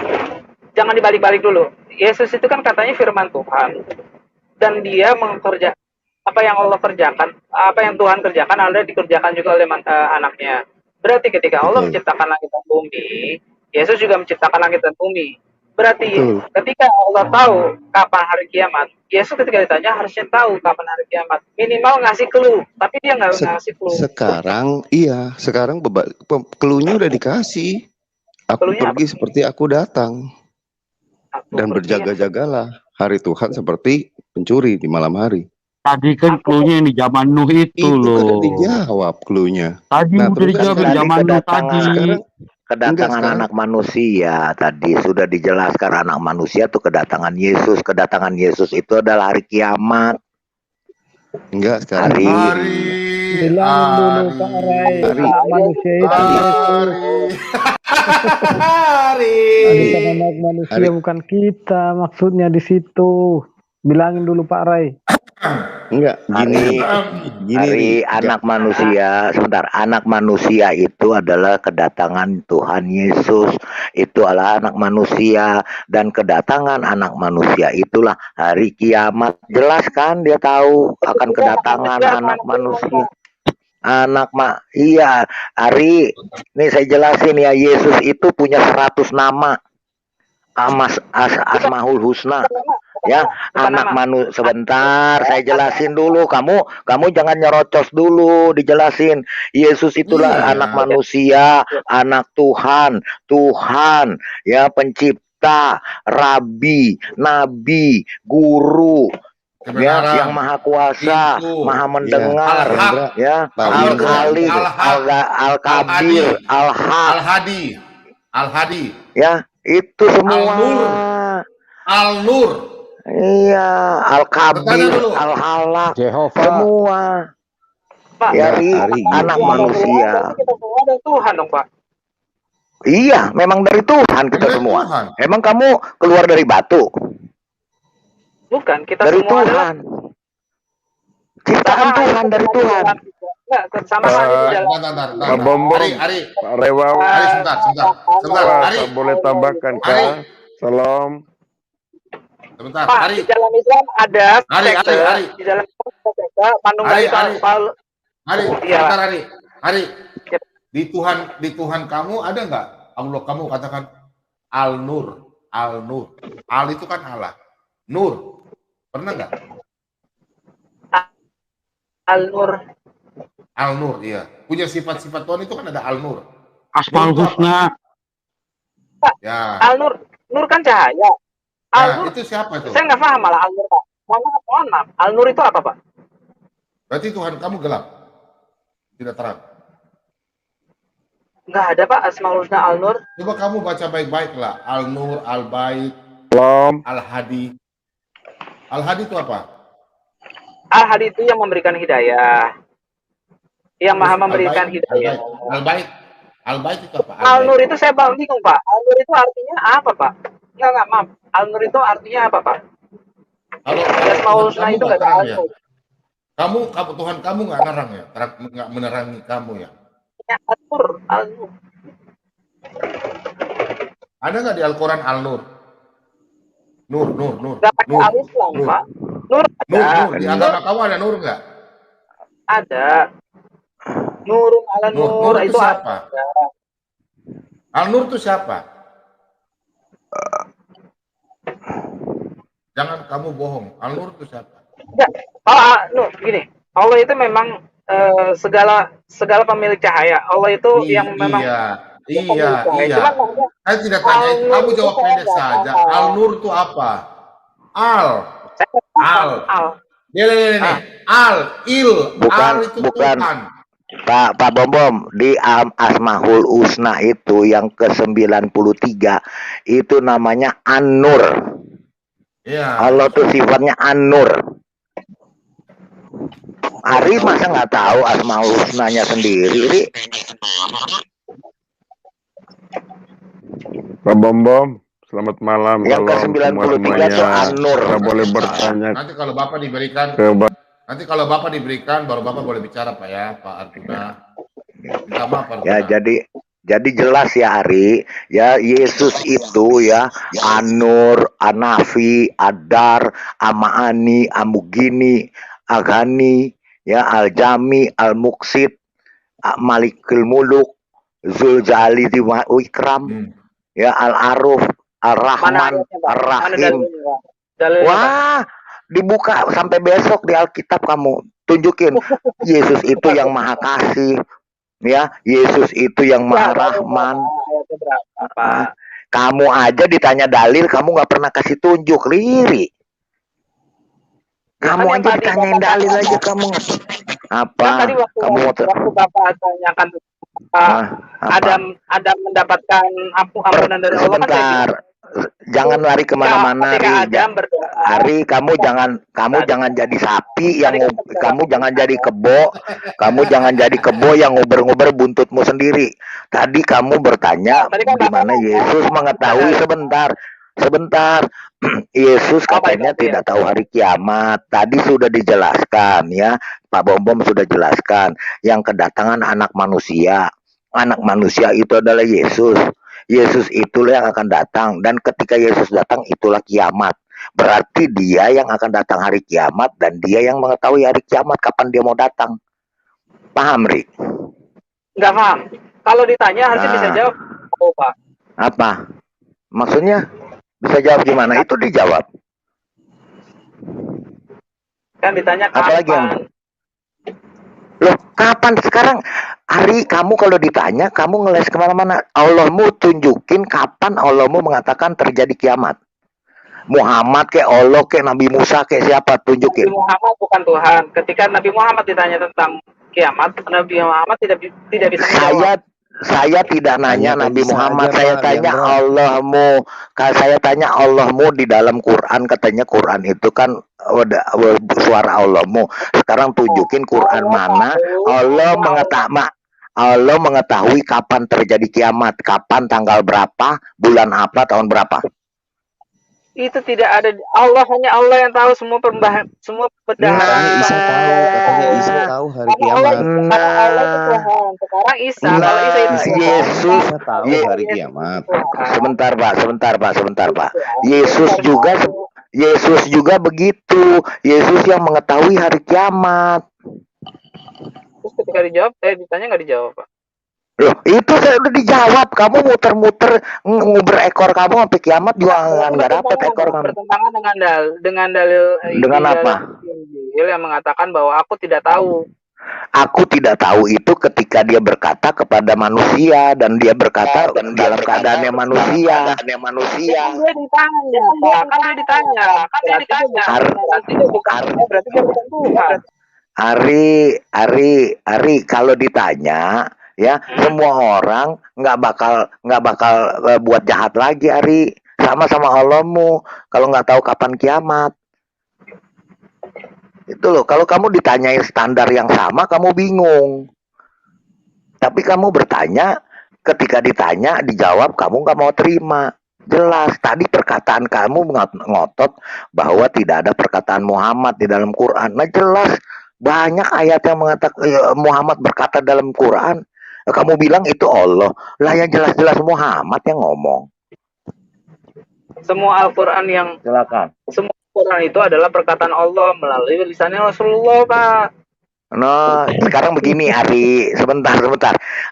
jangan dibalik-balik dulu. Yesus itu kan katanya firman Tuhan, dan dia mengerjakan apa yang Allah kerjakan, apa yang Tuhan kerjakan, ada dikerjakan juga oleh anaknya. Berarti ketika Allah menciptakan langit dan bumi, Yesus juga menciptakan langit dan bumi. Berarti ketika Allah tahu kapan hari kiamat, Yesus ketika ditanya harusnya tahu kapan hari kiamat. Minimal ngasih clue, tapi dia nggak ngasih clue. Sekarang clue-nya udah dikasih. Aku pergi seperti aku datang. Dan berjaga-jagalah. Hari Tuhan seperti pencuri di malam hari. Tadi kan clue-nya yang di zaman Nuh itu loh. Itu kan dijawab clue-nya. Tadi udah dijawab di zaman Nuh tadi. Kedatangan anak manusia tadi sudah dijelaskan, anak manusia itu kedatangan Yesus. Kedatangan Yesus itu adalah hari kiamat. Enggak, sekarang bilang dulu Pak Rai, anak manusia itu Yesus. Anak manusia bukan kita, maksudnya di situ. Bilangin dulu Pak Rai. Enggak, gini anak manusia, sebentar, anak manusia itu adalah kedatangan Tuhan Yesus, itu adalah anak manusia, dan kedatangan anak manusia itulah hari kiamat. Jelas kan dia tahu akan kedatangan anak manusia. Iya, Ari, nih saya jelasin ya, Yesus itu punya 100 nama. Asmaul Husna. Ya, anak manusia. Sebentar, saya jelasin dulu. Kamu jangan nyerocos dulu, dijelasin. Yesus itulah anak manusia, anak Tuhan, ya, pencipta, rabi, nabi, guru, ya, yang maha kuasa, maha mendengar, ya, Al-Khaliq, Al-Kabir, Al-Hadi, ya, itu semua. Al-Nur. Iya, Al-Kabir, Al-Halak, semua. Pak, dari anak manusia. Kita semua ada Tuhan dong, Pak. Iya, memang dari Tuhan kita semua. Tuhan. Emang kamu keluar dari batu? Bukan, kita dari semua Tuhan. Ciptaan Tuhan dari Tuhan. Enggak, sama halnya di dalam. Bentar. Ari. Pak Rewaw, Ari, sebentar. Ari. saya boleh tambahkan Kak? Salam. Sebentar, Pak, Ari. di dalam Islam ada Ari. di dalam Islam ada sekte manunggal itu Ari, iya, sebentar Ari. Yep. Di Tuhan kamu ada nggak Allah kamu katakan Al-Nur? Al itu kan Allah. Nur. Pernah nggak? Al-Nur, iya. Punya sifat-sifat Tuhan itu kan ada Al-Nur. Asmaul Husna. Ya. Nur kan cahaya. Al-Nur itu siapa tuh? Saya nggak paham malah Al-Nur, Pak. Mohon maaf. Al-Nur itu apa, Pak? Berarti Tuhan kamu gelap. Tidak terang. Nggak ada, Pak, Asmaul Husna Al-Nur. Coba kamu baca baik-baik lah. Al-Nur, Al-Bait, Al-Hadi. Al-Hadi itu apa? Al-Hadi itu yang memberikan hidayah. Yang maha memberikan hidayah. Al-Bait itu apa? Al-Nur itu saya bingung, Pak. Al-Nur itu artinya apa, Pak? Enggak, maaf. Al-Nur itu artinya apa, Pak? Kalau Asmaul Husna itu nggak ada ya. Kamu Tuhan kamu nggak nerang ya? Nggak menerangi kamu ya? Al-Nur. Ada nggak di Al-Quran Al-Nur? Nur. Nggak pakai Al-Islam, Pak. Nur ada. Di agama kamu ada Nur nggak? Ada. Nurun ala Nur itu siapa? Al-Nur itu siapa? Jangan kamu bohong. Al-Nur itu siapa? Nur, gini. Allah itu memang segala pemilik cahaya. Allah itu yang memang Iya. Saya tidak tanya itu. Kamu jawab pendek saja. Al-Nur itu apa? Al. Nih. Bukan. Pak Bom, di Asmaul Husna itu yang ke-93 itu namanya An-Nur. Iya. Allah tuh sifatnya An-Nur. Ari masa nggak tahu Asmaul Husnanya sendiri? Pak Bom, selamat malam. Yang ke-93 itu An-Nur. Kita boleh bertanya. Nanti kalau Bapak diberikan baru Bapak boleh bicara, Pak ya, Pak Arjuna. Minta maaf, Pak Arjuna. Ya, jadi jelas ya Ari, ya Yesus itu ya An-Nur, An-Nafi, Ad-Dar, Ama'ani, Amugini, Agani, ya Al-Jami, Al-Muqsid, Malikul Muluk, Zul Jalali wa Ikram, ya Al-Aruf, Ar-Rahman, Ar-Rahim. Wah, dibuka sampai besok di Alkitab kamu tunjukin Yesus itu yang maha kasih, ya Yesus itu yang maha rahman. Kamu aja ditanya dalil kamu nggak pernah kasih tunjuk, Riri. Kamu aja ditanyain dalil aja kamu apa? Kamu waktu Bapak tanyakan Adam mendapatkan ampunan dari Allah. Sebentar, jangan lari kemana-mana, Ari. Kamu jangan jadi sapi yang kamu jangan jadi kebo yang nguber-nguber buntutmu sendiri. Tadi kamu bertanya di mana Yesus mengetahui. Sebentar. Yesus katanya tidak tahu hari kiamat. Tadi sudah dijelaskan ya, Pak Bom sudah jelaskan yang kedatangan anak manusia. Anak manusia itu adalah Yesus. Yesus itulah yang akan datang, dan ketika Yesus datang itulah kiamat. Berarti dia yang akan datang hari kiamat dan dia yang mengetahui hari kiamat kapan dia mau datang. Paham, Ri? Nggak paham. Kalau ditanya harusnya bisa jawab. Oh, Pak. Apa? Maksudnya bisa jawab gimana? Itu dijawab. Kan ditanya kapan. Apalagi yang loh, kapan sekarang? Ari, kamu kalau ditanya, kamu ngeles kemana-mana. Allahmu tunjukin kapan Allahmu mengatakan terjadi kiamat. Muhammad kayak Allah kayak Nabi Musa kayak siapa, tunjukin. Nabi Muhammad bukan Tuhan. Ketika Nabi Muhammad ditanya tentang kiamat, Nabi Muhammad tidak bisa menjawab. Saya tidak nanya Nabi Muhammad, saya tanya Allahmu. Saya tanya Allahmu di dalam Quran, katanya Quran itu kan suara Allahmu. Sekarang tunjukin Quran mana Allah mengetahui kapan terjadi kiamat, kapan, tanggal berapa, bulan apa, tahun berapa. Itu tidak ada Allah, hanya Allah yang tahu semua semua Katanya perbendaharaan. Isa tahu, katanya Isa tahu hari Karena Allah, kiamat. karena Allah itu Tuhan. Sekarang Isa, kalau Isa itu Tuhan, Yesus, Isa tahu hari kiamat. sebentar Pak. Yesus juga begitu. Yesus yang mengetahui hari kiamat. Terus ketika dijawab, ditanya nggak dijawab, Pak. Loh, itu saya udah dijawab. Kamu muter-muter nguber ekor kamu sampai kiamat juga nggak dapet ekor kamu. Bertentangan dengan dalil Dengan apa? Injil yang mengatakan bahwa aku tidak tahu. Aku tidak tahu itu ketika dia berkata kepada manusia dan dia berkata dalam keadaannya manusia. Kan dia ditanya, Pak. Kan dia ditanya. Berarti dia bukan Tuhan. Ari, kalau ditanya, ya semua orang nggak bakal buat jahat lagi, Ari. Sama Allahmu. Kalau nggak tahu kapan kiamat. Itu loh, kalau kamu ditanyain standar yang sama, kamu bingung. Tapi kamu bertanya, ketika ditanya, dijawab, kamu nggak mau terima. Jelas, tadi perkataan kamu ngotot bahwa tidak ada perkataan Muhammad di dalam Quran. Nah jelas, banyak ayat yang mengatakan Muhammad berkata dalam Quran. Kamu bilang itu Allah. Lah ya jelas-jelas Muhammad yang ngomong. Semua Al-Quran yang... Silakan. Semua Al-Quran itu adalah perkataan Allah melalui lisannya Rasulullah, Pak. No, sekarang begini Ari, sebentar.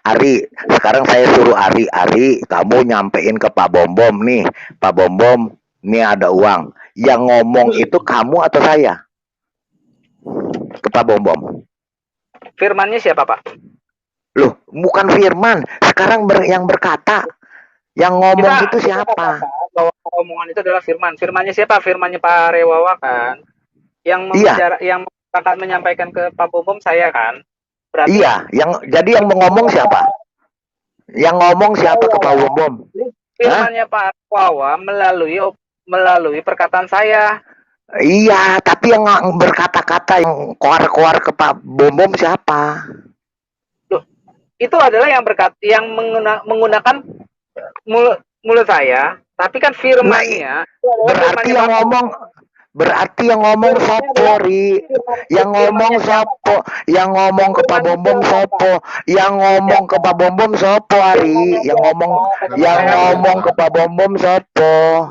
Ari, sekarang saya suruh Ari, kamu nyampein ke Pak Bombom nih. Pak Bombom, ini ada uang. Yang ngomong itu kamu atau saya? Ke Pak Bombom. Firmannya siapa, Pak? Loh, bukan firman. Sekarang yang berkata. Yang ngomong itu siapa? Bahwa omongan itu adalah firman. Firmannya siapa? Firmannya Pak Rewawa kan? Yang yang akan menyampaikan ke Pak Bombom saya kan? Berarti iya, jadi yang ngomong siapa? Yang ngomong siapa ke Pak Bombom? Firmannya Pak Rewawa melalui perkataan saya. Iya, tapi yang berkata-kata yang koar-koar ke Pak Bombom siapa? Loh, itu adalah yang menggunakan mulut saya, tapi kan firmannya berarti yang ngomong Sopori, yang ngomong Sopo, yang ngomong ke Pak Bombom Sopo, yang ngomong ke Pak Bombom Sopo, Ari, yang ngomong ke Pak Bombom Sopo.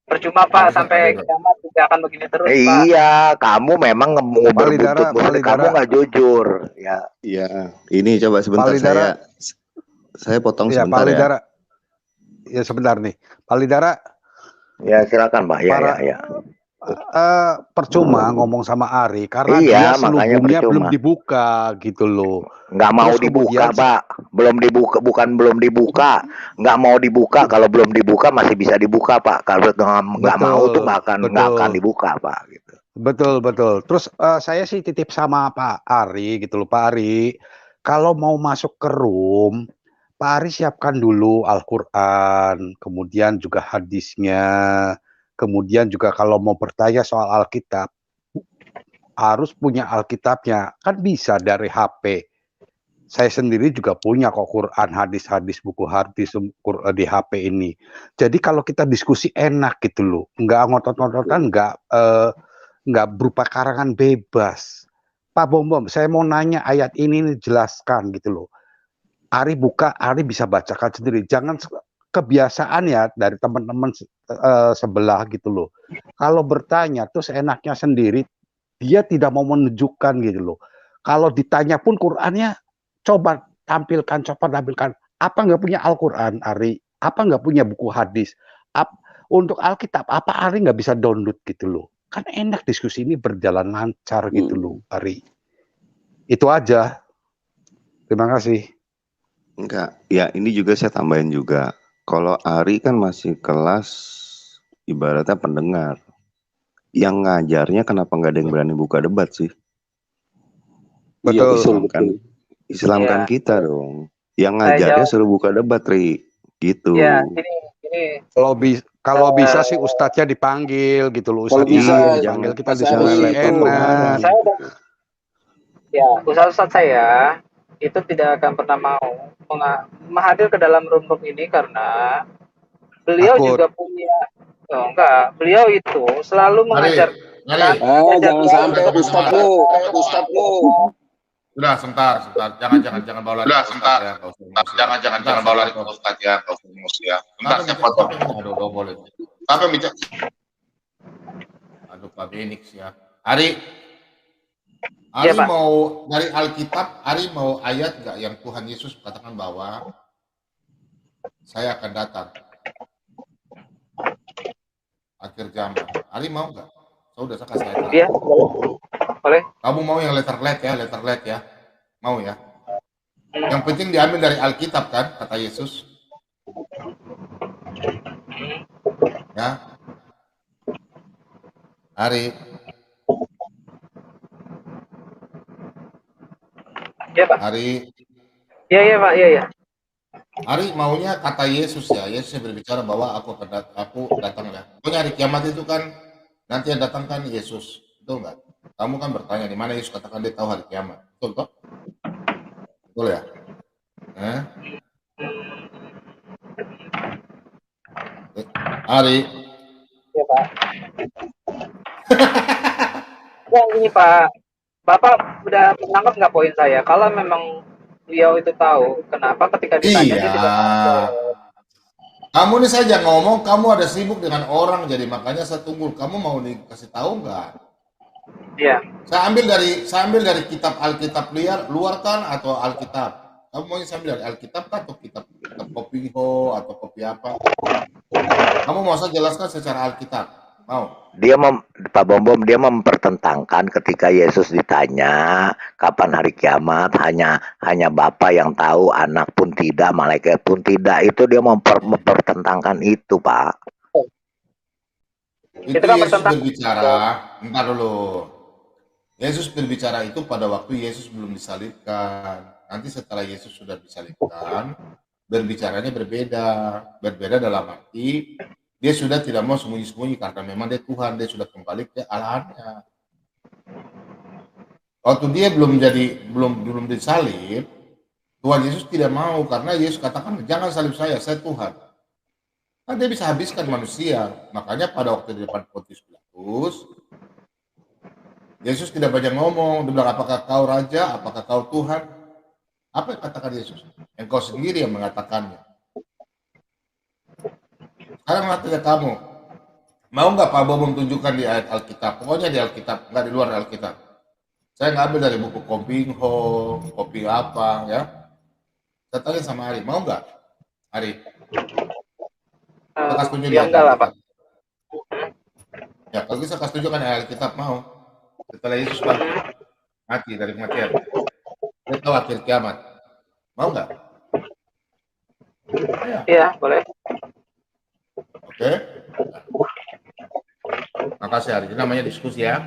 Percuma Pak, sampai kiamat tidak akan begini terus, Pak. Iya, kamu memang berbutut, kamu nggak jujur. Ya, iya. Ini coba sebentar saya potong ya, sebentar ya. Ya sebentar nih, Pak Lidara. Ya silakan Pak. Ya. Percuma ngomong sama Ari karena dia selubungnya belum dibuka gitu loh. Nggak mau dibuka, Pak. Belum dibuka, bukan belum dibuka. Nggak mau dibuka. Kalau belum dibuka masih bisa dibuka, Pak. Kalau nggak mau tuh nggak akan dibuka, Pak. Gitu. Betul. Terus saya sih titip sama Pak Ari gitu loh, Pak Ari. Kalau mau masuk ke room, Pak Ari siapkan dulu Al-Quran, kemudian juga hadisnya, kemudian juga kalau mau bertanya soal Alkitab, harus punya Alkitabnya, kan bisa dari HP. Saya sendiri juga punya kok Quran, hadis-hadis, buku hadis di HP ini. Jadi kalau kita diskusi enak gitu loh, nggak ngotot-ngototan, nggak berupa karangan bebas. Pak Bombom, saya mau nanya ayat ini jelaskan gitu loh. Ari buka, Ari bisa bacakan sendiri. Jangan kebiasaan ya dari teman-teman sebelah gitu loh. Kalau bertanya terus enaknya sendiri, dia tidak mau menunjukkan gitu loh. Kalau ditanya pun Qur'annya coba tampilkan. Apa nggak punya Al-Quran, Ari? Apa nggak punya buku hadis? Untuk Alkitab, apa Ari nggak bisa download gitu loh? Kan enak diskusi ini berjalan lancar gitu loh, Ari. Itu aja. Terima kasih. Enggak, ya ini juga saya tambahin juga. Kalau Ari kan masih kelas ibaratnya pendengar. Yang ngajarnya kenapa nggak ada yang berani buka debat sih? Betul. Islamkan kita dong. Yang ngajarnya suruh buka debat, Ri. Gitu. Ya, ini. Kalau bisa sih ustadznya dipanggil gitu loh. Ustadznya dipanggil, kita diskusi enak. Ya, ustadz saya itu tidak akan pernah mau menghadir ke dalam room ini karena beliau juga punya Oh, enggak, beliau itu selalu mengajar. Jangan sampai ustadzmu. Sudah, sebentar. Jangan bawa lari ke Ustadz ya. Jangan bawa lari ke Ustadz ya, kalau emosi ya. Bentar, saya potong. Aduh, boleh. Sampai bicara. Aduh, Pak Benix ya. Ari ya, mau dari Alkitab, Ari mau ayat nggak yang Tuhan Yesus katakan bahwa saya akan datang akhir zaman. Ari mau nggak? Sudah saya kasih ayat. Iya, boleh. Kamu mau yang letter let ya? Mau ya? Yang penting diambil dari Alkitab kan, kata Yesus. Ya. Ari. Iya, Pak. Ari. Iya, Pak. Iya. Ari maunya kata Yesus ya. Yesus berbicara bahwa aku datang ya. Pokoknya hari kiamat itu kan nanti yang datang kan Yesus. Betul nggak? Kamu kan bertanya di mana Yesus katakan dia tahu hari kiamat. Betul toh? Betul ya? Ari. Iya, Pak. Yang ini, Pak. Bapak udah menangkap nggak poin saya? Kalau memang beliau itu tahu, kenapa ketika ditanya dia tidak tahu? Kamu nih saja ngomong, kamu ada sibuk dengan orang, jadi makanya saya tunggu. Kamu mau dikasih tahu nggak? Iya. Saya ambil dari kitab Alkitab luar kan atau Alkitab? Kamu mau saya ambil dari Alkitab kan atau kitab kopi atau kopi apa? Kamu mau saya jelaskan secara Alkitab? Mau? Pak Bom dia mempertentangkan ketika Yesus ditanya kapan hari kiamat, hanya Bapa yang tahu, anak pun tidak, malaikat pun tidak. Itu dia mempertentangkan itu, Pak. Itu Yesus berbicara, bentar dulu. Yesus berbicara itu pada waktu Yesus belum disalibkan. Nanti setelah Yesus sudah disalibkan, berbicaranya berbeda. Berbeda dalam arti dia sudah tidak mau sembunyi-sembunyi karena memang dia Tuhan, dia sudah kembali ke Allahnya. Waktu dia belum disalib, Tuhan Yesus tidak mau karena Yesus katakan jangan salib saya Tuhan. Kan dia bisa habiskan manusia. Makanya pada waktu di depan Pontius Pilatus, Yesus tidak banyak ngomong. Dia bilang, apakah kau raja? Apakah kau Tuhan? Apa yang katakan Yesus? Engkau sendiri yang mengatakannya. Sekarang tanya kamu, mau nggak Pak Bom tunjukkan di ayat Alkitab? Pokoknya di Alkitab, nggak di luar Alkitab. Saya ngambil dari buku Kompingho, kopi apa, ya. Saya tanya sama Ari, mau nggak? Ari? Saya kasih tunjuk di Alkitab. Pak. Ya, kalau bisa kasih tunjukkan ayat Alkitab, mau. Setelah Yesus mati dari kematian. Dia tahu akhir kiamat. Mau nggak? Iya, boleh. Oke. Makasih Ari. Ini namanya diskusi ya.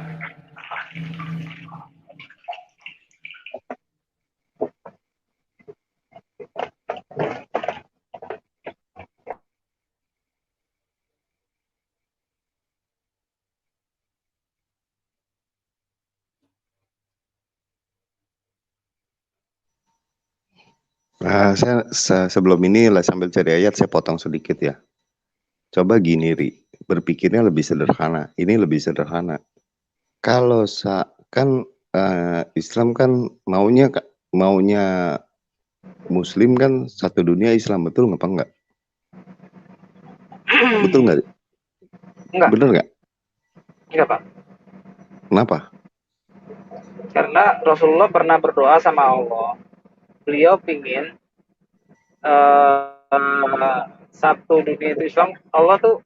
Nah, saya sebelum ini lah sambil cari ayat saya potong sedikit ya. Coba gini Ri, berpikirnya lebih sederhana. Ini lebih sederhana. Kalau kan Islam kan maunya Muslim kan satu dunia Islam, betul nggak enggak? Betul nggak? Enggak. Bener nggak? Enggak, Pak. Kenapa? Karena Rasulullah pernah berdoa sama Allah. Beliau pingin satu dunia itu Islam, Allah tuh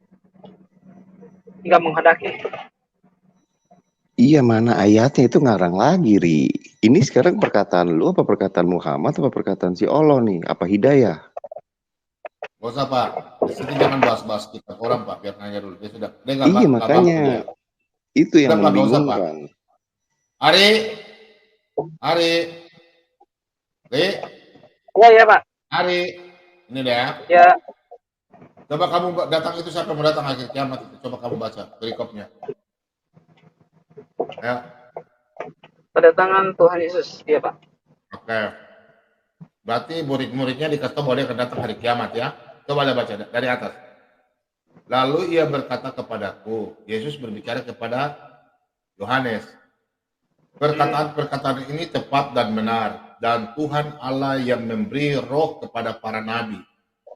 nggak menghendaki. Iya, mana ayatnya itu ngarang lagi, Ri. Ini sekarang perkataan lu apa perkataan Muhammad apa perkataan si Allah nih? Apa Hidayah? Gak usah Pak, di sini jangan bahas-bahas kita orang Pak, biar nanya dulu. Dia sudah. Iya makanya itu yang membingungkan. Ari, Iya Pak. Ari, ini deh ya. Ya. Coba kamu datang itu siapa mau datang akhir kiamat itu? Coba kamu baca perikopnya. Ya. Kedatangan Tuhan Yesus, iya Pak. Oke. Berarti murid-muridnya dikasih tahu bahwa dia akan datang hari kiamat ya. Coba baca dari atas. Lalu ia berkata kepadaku, Yesus berbicara kepada Yohanes, perkataan-perkataan ini tepat dan benar, dan Tuhan Allah yang memberi roh kepada para nabi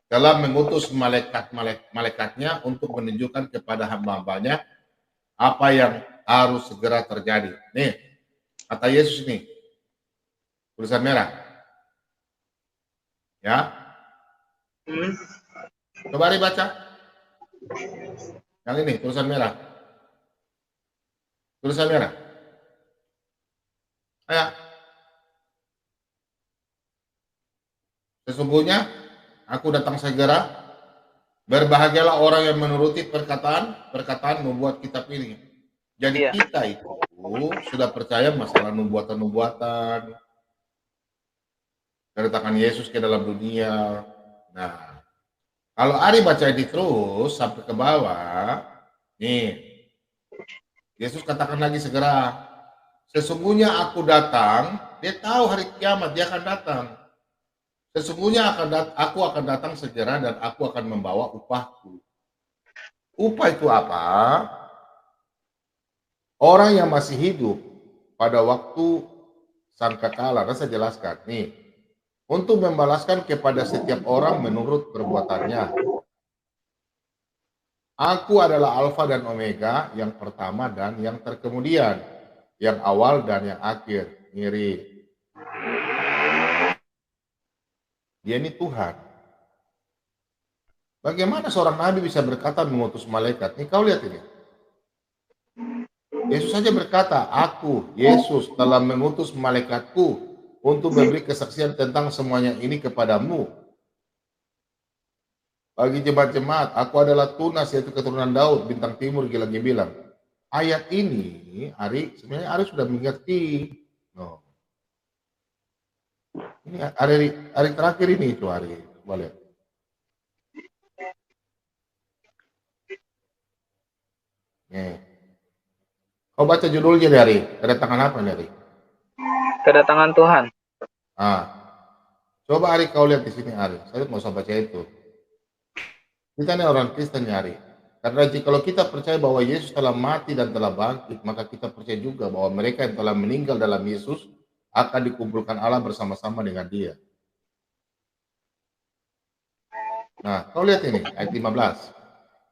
telah mengutus malaikat-malaikatnya untuk menunjukkan kepada hamba-hambanya apa yang harus segera terjadi. Nih, kata Yesus ini, tulisan merah. Ya. Coba dibaca. Yang ini, tulisan merah. Tulisan merah. Ayo. Sesungguhnya aku datang segera. Berbahagialah orang yang menuruti perkataan membuat kitab ini. Jadi kita itu sudah percaya masalah nubuatan-nubuatan. Kedatangan Yesus ke dalam dunia. Nah, kalau Ari baca ini terus sampai ke bawah, nih, Yesus katakan lagi segera, sesungguhnya aku datang, dia tahu hari kiamat, dia akan datang. Sesungguhnya aku akan datang segera dan aku akan membawa upahku. Upah itu apa? Orang yang masih hidup pada waktu sangkakala, saya jelaskan, nih, untuk membalaskan kepada setiap orang menurut perbuatannya. Aku adalah Alfa dan Omega, yang pertama dan yang terkemudian, yang awal dan yang akhir. Ngiri. Dia ini Tuhan. Bagaimana seorang nabi bisa berkata mengutus malaikat? Nih kau lihat ini. Yesus saja berkata, aku, Yesus, telah mengutus malaikatku untuk memberi kesaksian tentang semuanya ini kepadamu. Bagi jemaat-jemaat, aku adalah Tunas, yaitu keturunan Daud, bintang timur, lagi bilang. Ayat ini, sebenarnya Ari sudah mengerti. No. Ini hari terakhir ini itu Ari. Coba lihat. Nih. Kau baca judulnya dari kedatangan apa dari? Kedatangan Tuhan. Coba Ari kau lihat di sini Ari. Saya mau usah baca itu. Kita ini orang Kristen Ari. Karena kalau kita percaya bahwa Yesus telah mati dan telah bangkit, maka kita percaya juga bahwa mereka yang telah meninggal dalam Yesus akan dikumpulkan Allah bersama-sama dengan Dia. Nah, kau lihat ini ayat 15.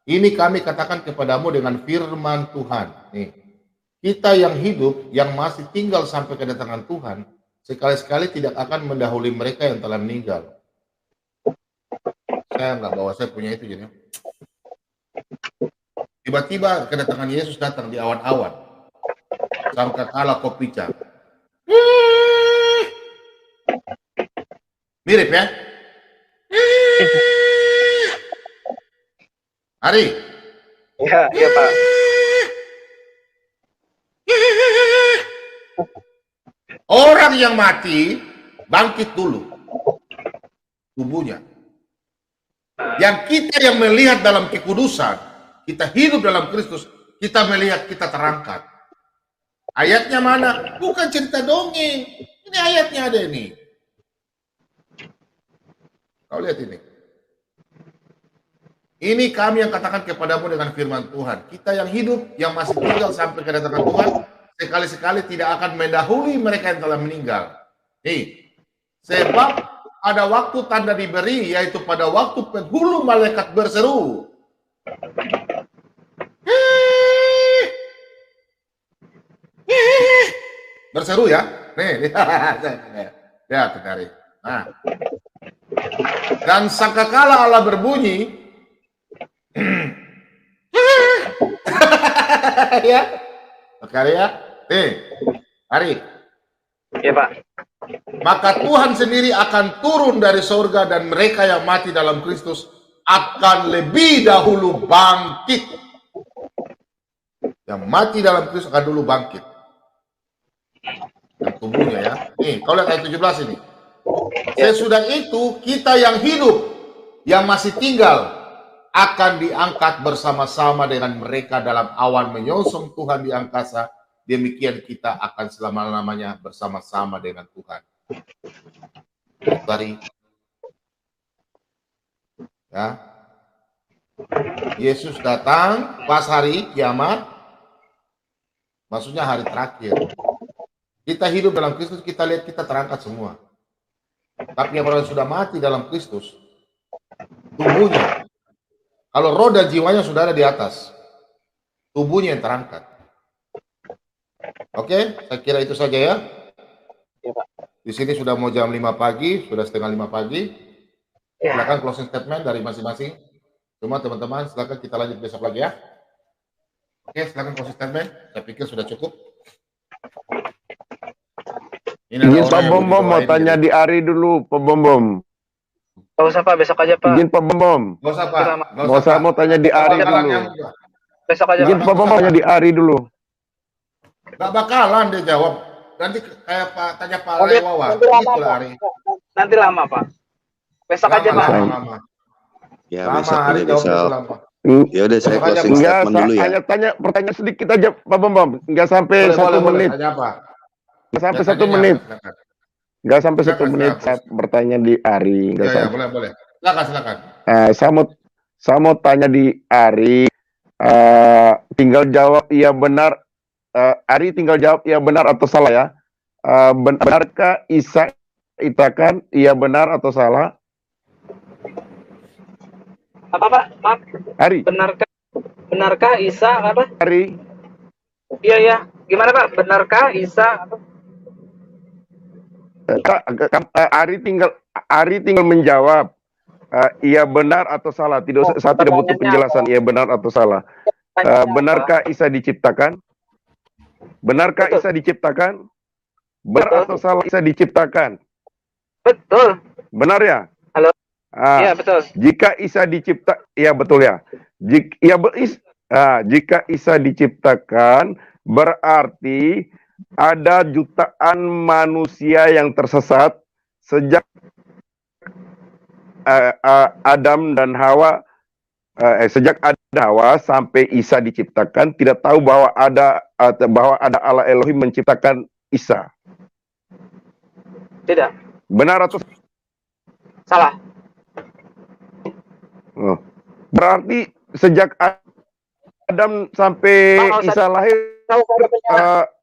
Ini kami katakan kepadamu dengan firman Tuhan. Nih, kita yang hidup, yang masih tinggal sampai kedatangan Tuhan, sekali-sekali tidak akan mendahului mereka yang telah meninggal. Saya nggak bawa, saya punya itu jadi. Tiba-tiba kedatangan Yesus datang di awan-awan. Sangkakala kopica. Mirip ya? Ari? Iya, iya Pak. Orang yang mati bangkit dulu tubuhnya. Yang kita yang melihat dalam kekudusan, kita hidup dalam Kristus, kita melihat kita terangkat. Ayatnya mana? Bukan cerita dongeng. Ini ayatnya ada ini. Kau lihat ini. Ini kami yang katakan kepadamu dengan firman Tuhan. Kita yang hidup, yang masih tinggal sampai kedatangan Tuhan, sekali-sekali tidak akan mendahului mereka yang telah meninggal. Nih, sebab ada waktu tanda diberi, yaitu pada waktu penghulu malaikat berseru. Berseru ya. Nih, lihat dari. Nah. Dan sangkakala Allah berbunyi. Ya. Sekali ya. Nih. Hari. Iya Pak. Maka Tuhan sendiri akan turun dari surga dan mereka yang mati dalam Kristus akan lebih dahulu bangkit. Yang mati dalam Kristus akan dulu bangkit. Dan tubuhnya ya. Nih, kau lihat ayat 17 ini. Sesudah itu kita yang hidup, yang masih tinggal, akan diangkat bersama-sama dengan mereka dalam awan menyongsong Tuhan di angkasa. Demikian kita akan selama-lamanya bersama-sama dengan Tuhan. Dari ya. Yesus datang pas hari kiamat, maksudnya hari terakhir. Kita hidup dalam Kristus, kita lihat kita terangkat semua. Tapi yang orang sudah mati dalam Kristus, tubuhnya, kalau roh dan jiwanya sudah ada di atas, tubuhnya yang terangkat. Oke, saya kira itu saja ya. Di sini sudah mau jam 5 pagi, sudah setengah 5 pagi. Silakan closing statement dari masing-masing. Semua teman-teman, silakan kita lanjut besok lagi ya. Oke, silakan closing statement. Saya pikir sudah cukup. Izin Pak Bom mau tanya di Ari dulu, Pak Bom. Gak usah Pak, besok aja Pak. Izin Pak Bom. Gak usah Pak. Gak usah, mau tanya di Ari dulu. Besok aja. Izin Pak Bom mau tanya di Ari dulu. Gak bakalan dia jawab. Nanti kayak Pak tanya Pak Lewawan. Gitu Ari. Nanti lama Pak. Besok aja Pak. Lama. Ya besok aja besok. Ya udah saya closing statement dulu ya. Hanya tanya pertanyaan sedikit aja Pak Bom. Enggak sampai 1 menit. Nggak sampai 1 menit. Nggak sampai 1 menit saat bertanya di Ari. Ya, boleh. Silakan. Saya mau tanya di Ari. Tinggal jawab iya benar. Ari tinggal jawab iya benar atau salah ya. Benarkah Isa itakan iya benar atau salah? Apa Pak? Maaf. Ari. Benarkah Isa apa? Ari. Iya. Gimana Pak? Benarkah Isa apa? Ari tinggal menjawab iya benar atau salah. Saya tidak butuh penjelasan iya benar atau salah. Benarkah Isa diciptakan? Benarkah Isa diciptakan? Benar atau salah Isa diciptakan? Betul. Benar ya? Halo. Iya betul. Jika Isa iya betul ya. Jika Isa diciptakan berarti ada jutaan manusia yang tersesat sejak Adam dan Hawa, sejak Adam dan Hawa sampai Isa diciptakan, tidak tahu bahwa ada Allah Elohim menciptakan Isa. Tidak. Benar atau salah? Berarti sejak Adam sampai Isa lahir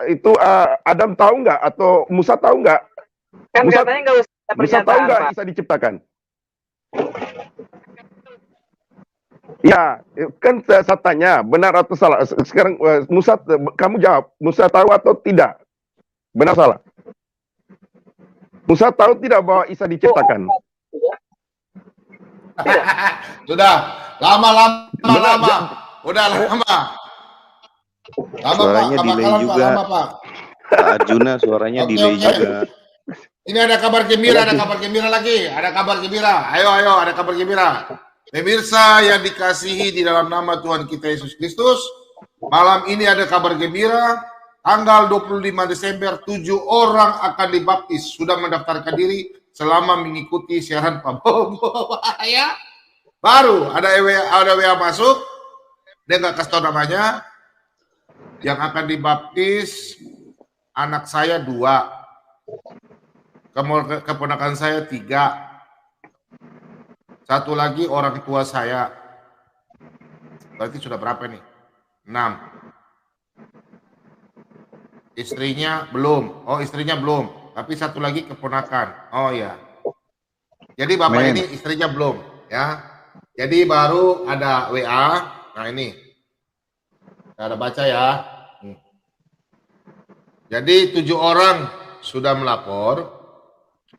itu Adam tahu nggak atau Musa tahu nggak? Kan katanya nggak usah pernyataan. Musa tahu nggak Isa diciptakan? Ya, kan saya tanya benar atau salah. Sekarang Musa, kamu jawab. Musa tahu atau tidak? Benar salah? Musa tahu tidak bahwa Isa diciptakan? Sudah lama. Udah lama. Suaranya delay juga. Pak Arjuna suaranya delay juga. Ini ada kabar gembira lagi. Ada kabar gembira. Ayo, ada kabar gembira. Pemirsa yang dikasihi di dalam nama Tuhan kita Yesus Kristus, malam ini ada kabar gembira. Tanggal 25 Desember 7 orang akan dibaptis. Sudah mendaftarkan diri selama mengikuti siaran Pak Bobo. Ya. Baru ada WA masuk. Dia nggak kasih tahu namanya. Yang akan dibaptis anak saya 2, keponakan saya 3, 1 lagi orang tua saya. Berarti sudah berapa nih? 6. Istrinya belum. Istrinya belum. Tapi 1 lagi keponakan. Oh ya. Jadi bapak ini istrinya belum, ya. Jadi baru ada WA. Nah ini. Ada baca ya. Jadi 7 orang sudah melapor.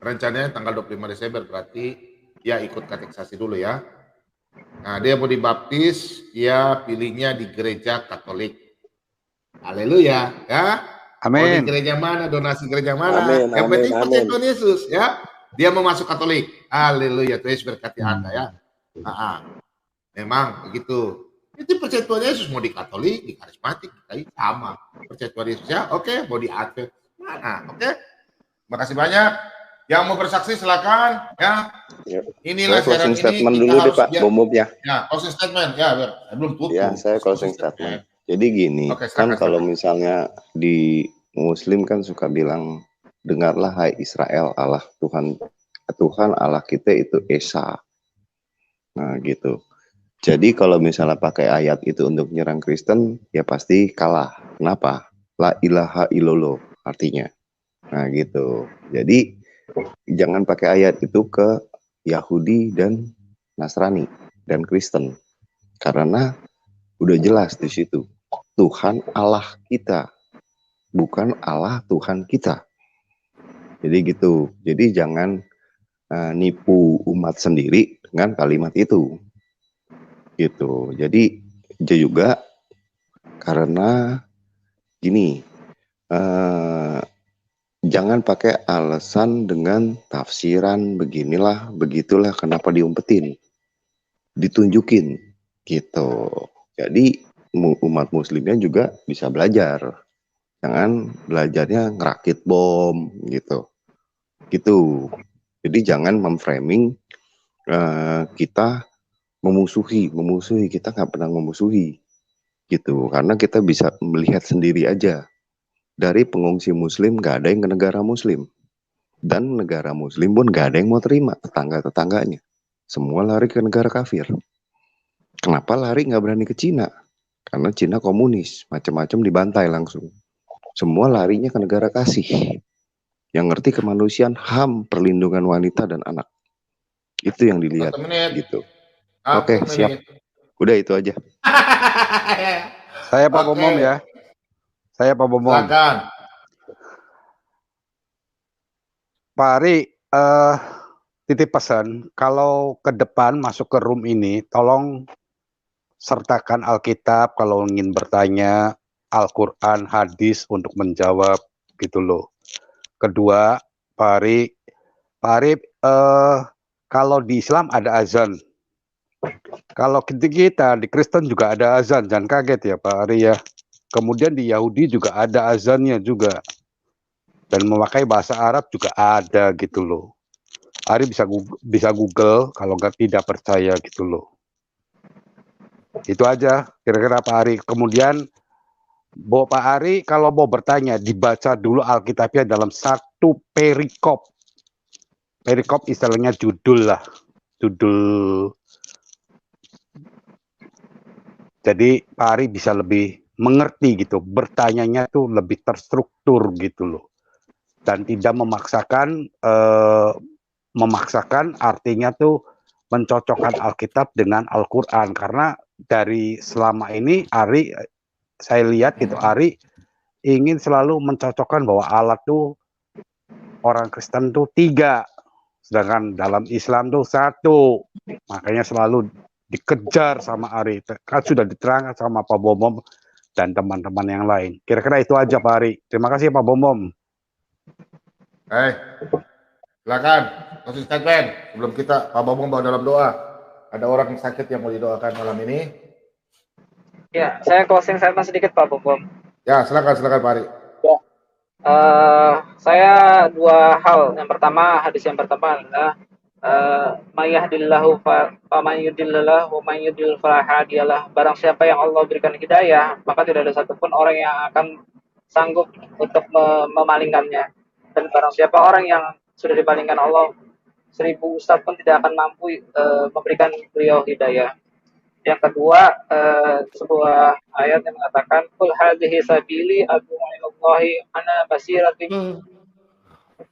Rencananya tanggal 25 Desember berarti dia ikut kateksasi dulu ya. Nah dia mau dibaptis, dia pilihnya di gereja Katolik. Haleluya ya. Amin. Mau di gereja mana, donasi gereja mana. Yang penting percaya Tuhan Yesus ya. Dia mau masuk Katolik. Haleluya, Tuhan Yesus berkati Anda ya. Memang begitu. Itu percaya Tuhan Yesus mau di Katolik, di karismatik, sama. Percaya Tuhan Yesus ya, oke. Mau di Advent, mana, oke. Makasih banyak. Yang mau bersaksi silakan ya. Inilah siaran ini. Statement dulu deh Pak Bomob ya. Ya, closing statement ya, belum tutup. Ya, saya closing statement. Jadi gini, kan kalau misalnya di Muslim kan suka bilang, dengarlah hai Israel, Allah Tuhan Allah kita itu Esa. Nah gitu. Jadi kalau misalnya pakai ayat itu untuk nyerang Kristen, ya pasti kalah. Kenapa? La ilaha illallah artinya. Nah gitu. Jadi jangan pakai ayat itu ke Yahudi dan Nasrani dan Kristen. Karena udah jelas di situ. Tuhan Allah kita, bukan Allah Tuhan kita. Jadi gitu. Jadi jangan nipu umat sendiri dengan kalimat itu. Gitu. Jadi juga karena gini, jangan pakai alasan dengan tafsiran beginilah, begitulah, kenapa diumpetin, ditunjukin, gitu. Jadi umat muslimnya juga bisa belajar, jangan belajarnya ngerakit bom, gitu. Jadi jangan memframing kita memusuhi, kita nggak pernah memusuhi, gitu. Karena kita bisa melihat sendiri aja. Dari pengungsi muslim nggak ada yang ke negara muslim. Dan negara muslim pun nggak ada yang mau terima, tetangga-tetangganya. Semua lari ke negara kafir. Kenapa lari nggak berani ke Cina? Karena Cina komunis, macam-macam dibantai langsung. Semua larinya ke negara kasih. Yang ngerti kemanusiaan, HAM, perlindungan wanita dan anak. Itu yang dilihat. Gitu. Oke, siap. Udah itu aja. Saya Pak Bomom ya. Saya Pak Bomom. Silakan. Pak Ari, titip pesan, kalau ke depan masuk ke room ini, tolong sertakan Alkitab kalau ingin bertanya, Al-Quran, hadis untuk menjawab, gitu loh. Kedua, Pak Ari, kalau di Islam ada azan. Kalau kita di Kristen juga ada azan, jangan kaget ya Pak Ari ya. Kemudian di Yahudi juga ada azannya juga. Dan memakai bahasa Arab juga ada gitu loh. Ari bisa Google kalau nggak tidak percaya gitu loh. Itu aja kira-kira Pak Ari. Kemudian Pak Ari kalau mau bertanya dibaca dulu Alkitabnya dalam satu perikop. Perikop istilahnya judul lah. Judul. Jadi Pak Ari bisa lebih mengerti gitu. Bertanyanya tuh lebih terstruktur gitu loh. Dan tidak memaksakan artinya tuh mencocokkan Alkitab dengan Al-Quran. Karena dari selama ini Ari, saya lihat gitu, Ari ingin selalu mencocokkan bahwa Allah tuh orang Kristen tuh 3. Sedangkan dalam Islam tuh 1. Makanya selalu dikejar sama Ari. Kan sudah diterangkan sama Pak Bomom dan teman-teman yang lain. Kira-kira itu aja Pak Ari. Terima kasih Pak Bomom. Silakan, kasih statement sebelum kita Pak Bomom bawa dalam doa. Ada orang sakit yang mau didoakan malam ini. Ya, saya closing statement sedikit Pak Bomom. Ya, silakan Pak Ari. Ya. Saya 2 hal. Yang pertama, hadis yang pertama adalah mayahdillahu famayudillah wa mayudil falahadiyalah. Barang siapa yang Allah berikan hidayah, maka tidak ada satupun orang yang akan sanggup untuk memalingkannya. Dan barang siapa orang yang sudah dipalingkan Allah, 1000 ustadz pun tidak akan mampu memberikan beliau hidayah. Yang kedua, sebuah ayat yang mengatakan qul hadhihi sabili ad'u ilallahi ana basiratin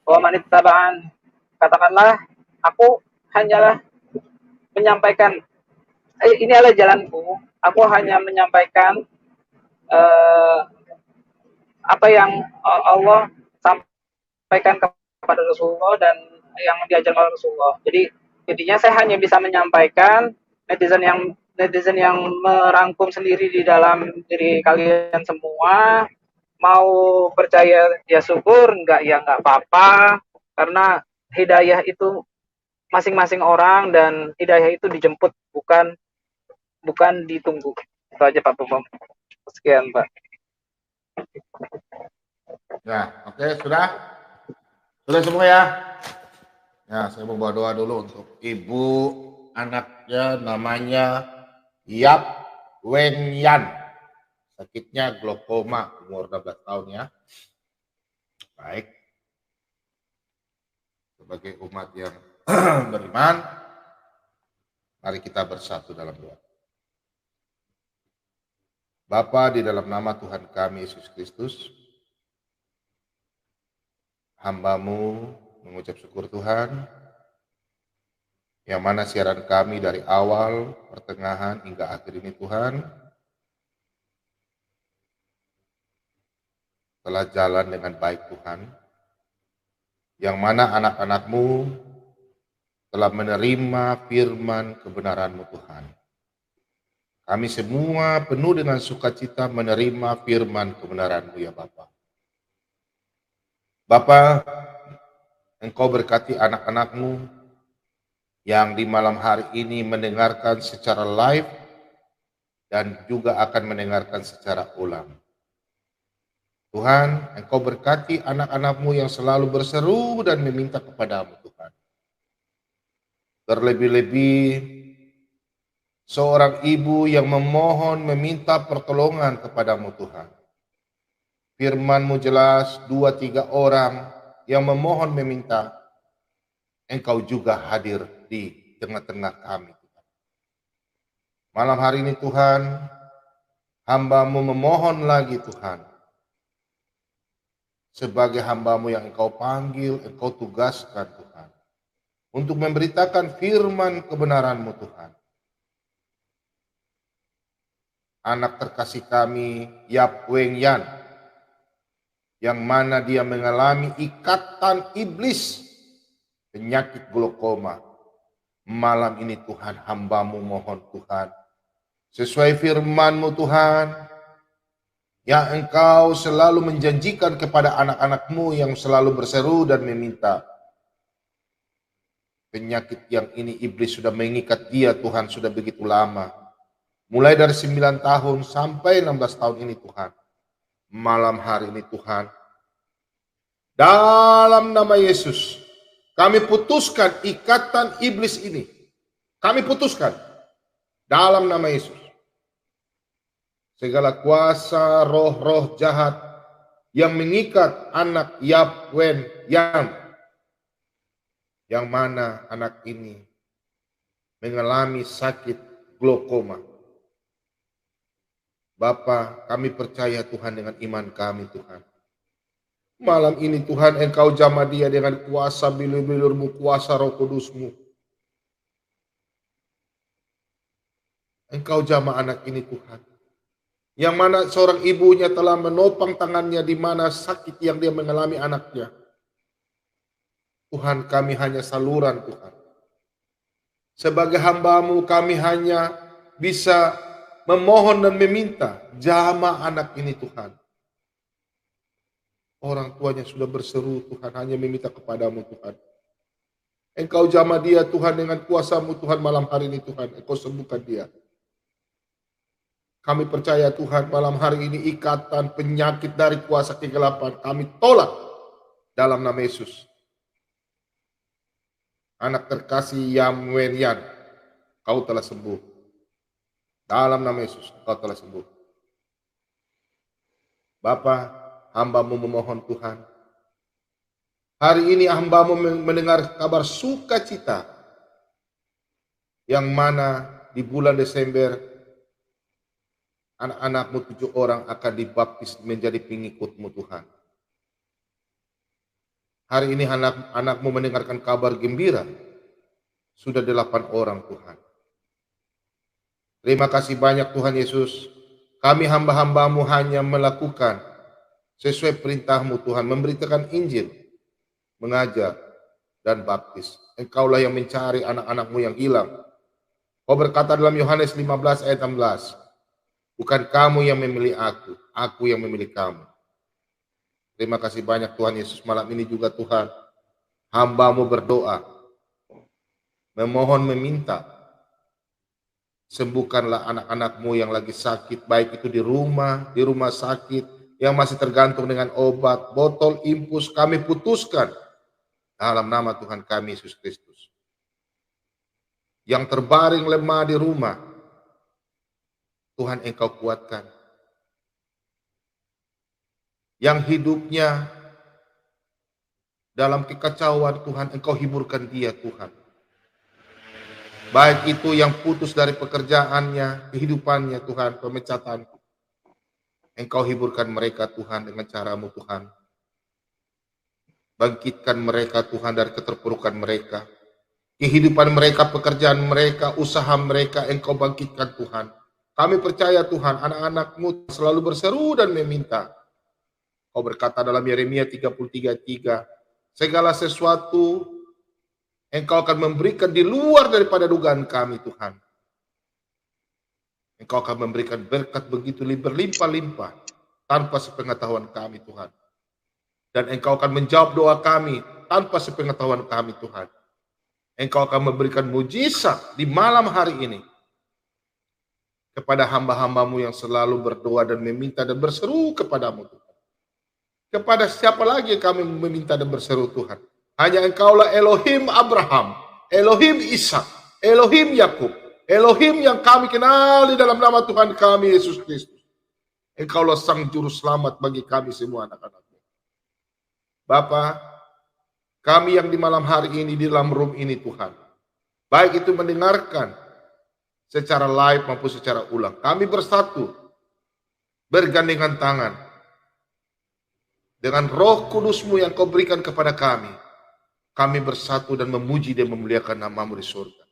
wa man ittaba'an. Katakanlah, aku hanyalah menyampaikan ini adalah jalanku. Aku hanya menyampaikan apa yang Allah sampaikan kepada Rasulullah dan yang diajarkan oleh Rasulullah. Jadi intinya saya hanya bisa menyampaikan, netizen yang merangkum sendiri di dalam diri kalian semua, mau percaya ya syukur, enggak ya enggak apa-apa, karena hidayah itu masing-masing orang dan hidayah itu dijemput, bukan ditunggu. Itu aja Pak Bomom. Sekian Pak. Ya, oke, sudah semua ya. Ya, saya mau bawa doa dulu untuk ibu anaknya namanya Yap Wen Yan. Sakitnya glaukoma, umur 16 tahun ya. Baik. Sebagai umat yang beriman, mari kita bersatu dalam doa. Bapa, di dalam nama Tuhan kami Yesus Kristus, hamba-Mu mengucap syukur Tuhan, yang mana siaran kami dari awal, pertengahan, hingga akhir ini Tuhan, telah jalan dengan baik Tuhan, yang mana anak-anak-Mu telah menerima firman kebenaran-Mu Tuhan. Kami semua penuh dengan sukacita menerima firman kebenaran-Mu ya Bapa. Bapa, Engkau berkati anak-anak-Mu yang di malam hari ini mendengarkan secara live dan juga akan mendengarkan secara ulang. Tuhan, Engkau berkati anak-anak-Mu yang selalu berseru dan meminta kepada-Mu Tuhan. Terlebih-lebih seorang ibu yang memohon meminta pertolongan kepada-Mu Tuhan. Firman-Mu jelas, 2-3 orang yang memohon meminta, Engkau juga hadir di tengah-tengah kami. Malam hari ini Tuhan, hamba-Mu memohon lagi Tuhan, sebagai hamba-Mu yang Engkau panggil, Engkau tugaskan Tuhan, untuk memberitakan firman kebenaran-Mu Tuhan. Anak terkasih kami, Yap Weng Yan, yang mana dia mengalami ikatan iblis, penyakit glaukoma. Malam ini Tuhan, hamba-Mu mohon Tuhan, sesuai firman-Mu Tuhan, yang Engkau selalu menjanjikan kepada anak-anak-Mu yang selalu berseru dan meminta. Penyakit yang ini iblis sudah mengikat dia Tuhan, sudah begitu lama. Mulai dari 9 tahun sampai 16 tahun ini Tuhan. Malam hari ini Tuhan, dalam nama Yesus, kami putuskan ikatan iblis ini. Kami putuskan dalam nama Yesus. Segala kuasa roh-roh jahat yang mengikat anak Yap Weng Yan, yang mana anak ini mengalami sakit glaukoma. Bapa, kami percaya Tuhan dengan iman kami Tuhan. Malam ini Tuhan, Engkau jamah dia dengan kuasa bilur-bilur-Mu, kuasa Roh Kudus-Mu. Engkau jamah anak ini Tuhan, yang mana seorang ibunya telah menopang tangannya di mana sakit yang dia mengalami anaknya. Tuhan, kami hanya saluran Tuhan. Sebagai hamba-Mu kami hanya bisa memohon dan meminta, jamah anak ini Tuhan. Orang tuanya sudah berseru Tuhan, hanya meminta kepada-Mu Tuhan. Engkau jamah dia Tuhan dengan kuasa-Mu Tuhan malam hari ini Tuhan. Engkau sembuhkan dia. Kami percaya Tuhan malam hari ini ikatan penyakit dari kuasa kegelapan kami tolak dalam nama Yesus. Anak terkasih Yap Weng Yan, Kau telah sembuh. Dalam nama Yesus, Kau telah sembuh. Bapa, hamba-Mu memohon Tuhan. Hari ini hamba-Mu mendengar kabar sukacita, yang mana di bulan Desember, anak-anak-Mu 7 orang akan dibaptis menjadi pengikut-Mu Tuhan. Hari ini anak-anak-Mu mendengarkan kabar gembira, sudah 8 orang Tuhan. Terima kasih banyak Tuhan Yesus. Kami hamba-hamba-Mu hanya melakukan sesuai perintah-Mu Tuhan, memberitakan Injil, mengajar, dan baptis. Engkaulah yang mencari anak-anak-Mu yang hilang. Kau berkata dalam Yohanes 15 ayat 16, bukan kamu yang memilih aku yang memilih kamu. Terima kasih banyak Tuhan Yesus. Malam ini juga Tuhan, hamba-Mu berdoa, memohon meminta, sembuhkanlah anak-anak-Mu yang lagi sakit, baik itu di rumah sakit, yang masih tergantung dengan obat, botol, infus, kami putuskan dalam nama Tuhan kami Yesus Kristus. Yang terbaring lemah di rumah, Tuhan Engkau kuatkan. Yang hidupnya dalam kekacauan, Tuhan Engkau hiburkan dia Tuhan. Baik itu yang putus dari pekerjaannya, kehidupannya Tuhan, pemecatan. Engkau hiburkan mereka Tuhan dengan cara-Mu Tuhan. Bangkitkan mereka Tuhan dari keterpurukan mereka. Kehidupan mereka, pekerjaan mereka, usaha mereka, Engkau bangkitkan Tuhan. Kami percaya Tuhan, anak-anak-Mu selalu berseru dan meminta. Kau berkata dalam Yeremia 33:3, segala sesuatu Engkau akan memberikan di luar daripada dugaan kami Tuhan. Engkau akan memberikan berkat begitu berlimpah-limpah tanpa sepengetahuan kami Tuhan. Dan Engkau akan menjawab doa kami tanpa sepengetahuan kami Tuhan. Engkau akan memberikan mujizat di malam hari ini kepada hamba-hamba-Mu yang selalu berdoa dan meminta dan berseru kepadamu Tuhan. Kepada siapa lagi kami meminta dan berseru Tuhan? Hanya Engkaulah Elohim Abraham, Elohim Ishak, Elohim Yakub, Elohim yang kami kenali dalam nama Tuhan kami Yesus Kristus. Engkaulah Sang Juru Selamat bagi kami semua anak-anak-Mu. Bapa, kami yang di malam hari ini di dalam room ini Tuhan, baik itu mendengarkan secara live maupun secara ulang, kami bersatu, bergandengan tangan dengan Roh Kudus-Mu yang Kau berikan kepada kami. Kami bersatu dan memuji dan memuliakan nama-Mu di surga.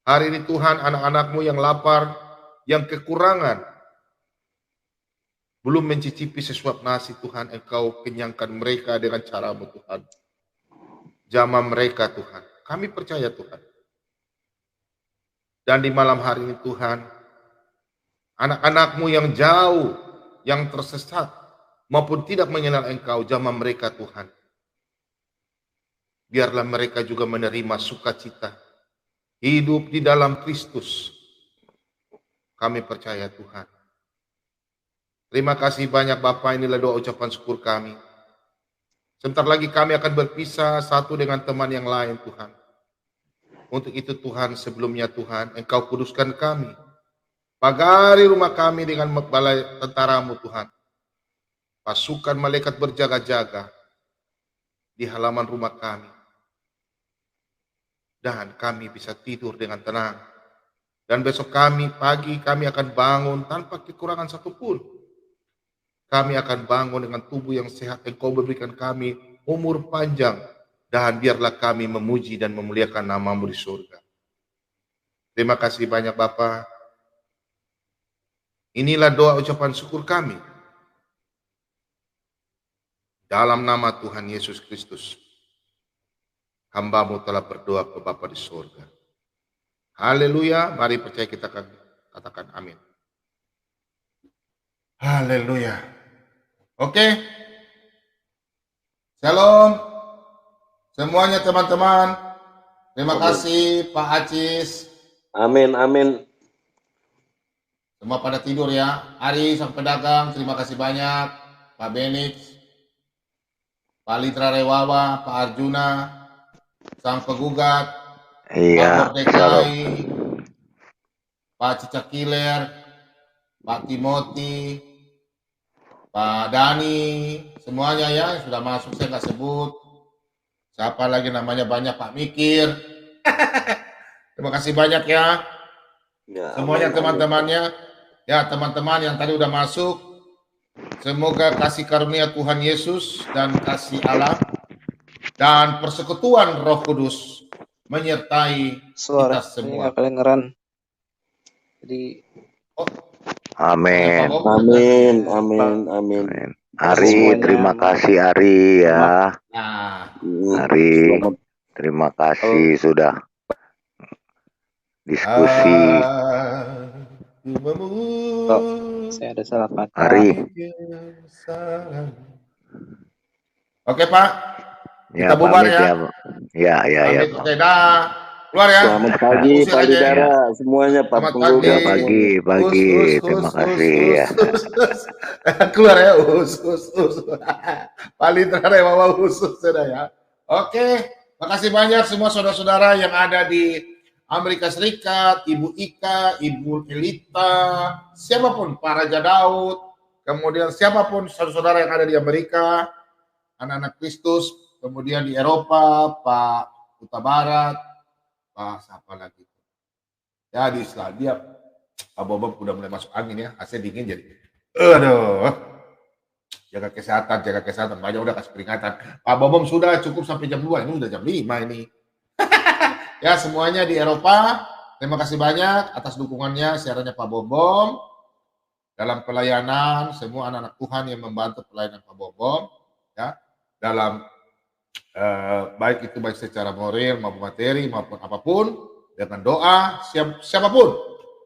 Hari ini Tuhan, anak-anak-Mu yang lapar, yang kekurangan, belum mencicipi sesuap nasi Tuhan, Engkau kenyangkan mereka dengan cara-Mu Tuhan. Jamah mereka Tuhan, kami percaya Tuhan. Dan di malam hari ini Tuhan, anak-anak-Mu yang jauh, yang tersesat, maupun tidak mengenal Engkau, jamah mereka Tuhan. Biarlah mereka juga menerima sukacita, hidup di dalam Kristus. Kami percaya Tuhan. Terima kasih banyak Bapa, inilah doa ucapan syukur kami. Sebentar lagi kami akan berpisah satu dengan teman yang lain Tuhan. Untuk itu Tuhan, sebelumnya Tuhan, Engkau kuduskan kami. Pagari rumah kami dengan balai tentara-Mu Tuhan. Pasukan malaikat berjaga-jaga di halaman rumah kami. Dan kami bisa tidur dengan tenang. Dan besok pagi kami akan bangun tanpa kekurangan satupun. Kami akan bangun dengan tubuh yang sehat. Engkau berikan kami umur panjang. Dan biarlah kami memuji dan memuliakan nama-Mu di surga. Terima kasih banyak Bapa. Inilah doa ucapan syukur kami. Dalam nama Tuhan Yesus Kristus. Hamba-Mu telah berdoa ke Bapa di surga. Haleluya. Mari percaya kita katakan amin. Haleluya. Oke. Shalom. Semuanya teman-teman. Terima kasih Pak Acis. Amin, amin. Semua pada tidur ya. Ari sang pedagang, terima kasih banyak. Pak Benix, Pak Litra Rewawa, Pak Arjuna, sang pegugat, Iya, Pak Mordecai, Pak Cicak Kiler, Pak Timothy, Pak Dani, semuanya ya sudah masuk, saya nggak sebut. Siapa lagi namanya banyak, Pak Mikir. Terima kasih banyak ya. Semuanya teman-temannya, ya teman-teman yang tadi udah masuk. Semoga kasih karunia Tuhan Yesus dan kasih Allah dan persekutuan Roh Kudus menyertai kita semua. Kedengeran. Jadi Amin. Amin, amin, amin. Ari, terima kasih Ari ya. Nah, Ari, terima kasih sudah diskusi. saya ada salah kata. Ari. Oke Pak, Ya, kita bubar ya. Ya. Oke, dah. Keluar ya. Selamat pagi, Usir Pak aja ya. Didara, semuanya Pak Selamat Pengguna. Pagi. Terima kasih ya. Keluar ya, us. Paling terakhir bawa khusus sudah ya. Oke, makasih banyak semua saudara-saudara yang ada di Amerika Serikat, Ibu Ika, Ibu Elita, siapapun, Pak Raja Daud, kemudian siapapun saudara-saudara yang ada di Amerika, anak-anak Kristus, kemudian di Eropa, Pak Kuta Barat, Pak siapa lagi? Ya di Islandia, Pak Bobom udah mulai masuk angin ya, AC dingin jadi. Aduh. Jaga kesehatan. Banyak udah kasih peringatan. Pak Bom sudah cukup sampai jam 2. Ini udah jam 5 ini. Ya, semuanya di Eropa. Terima kasih banyak atas dukungannya, siarannya Pak Bom. Dalam pelayanan, semua anak-anak Tuhan yang membantu pelayanan Pak Bom. Ya, dalam baik secara moral maupun materi maupun apapun, dengan doa, siapapun.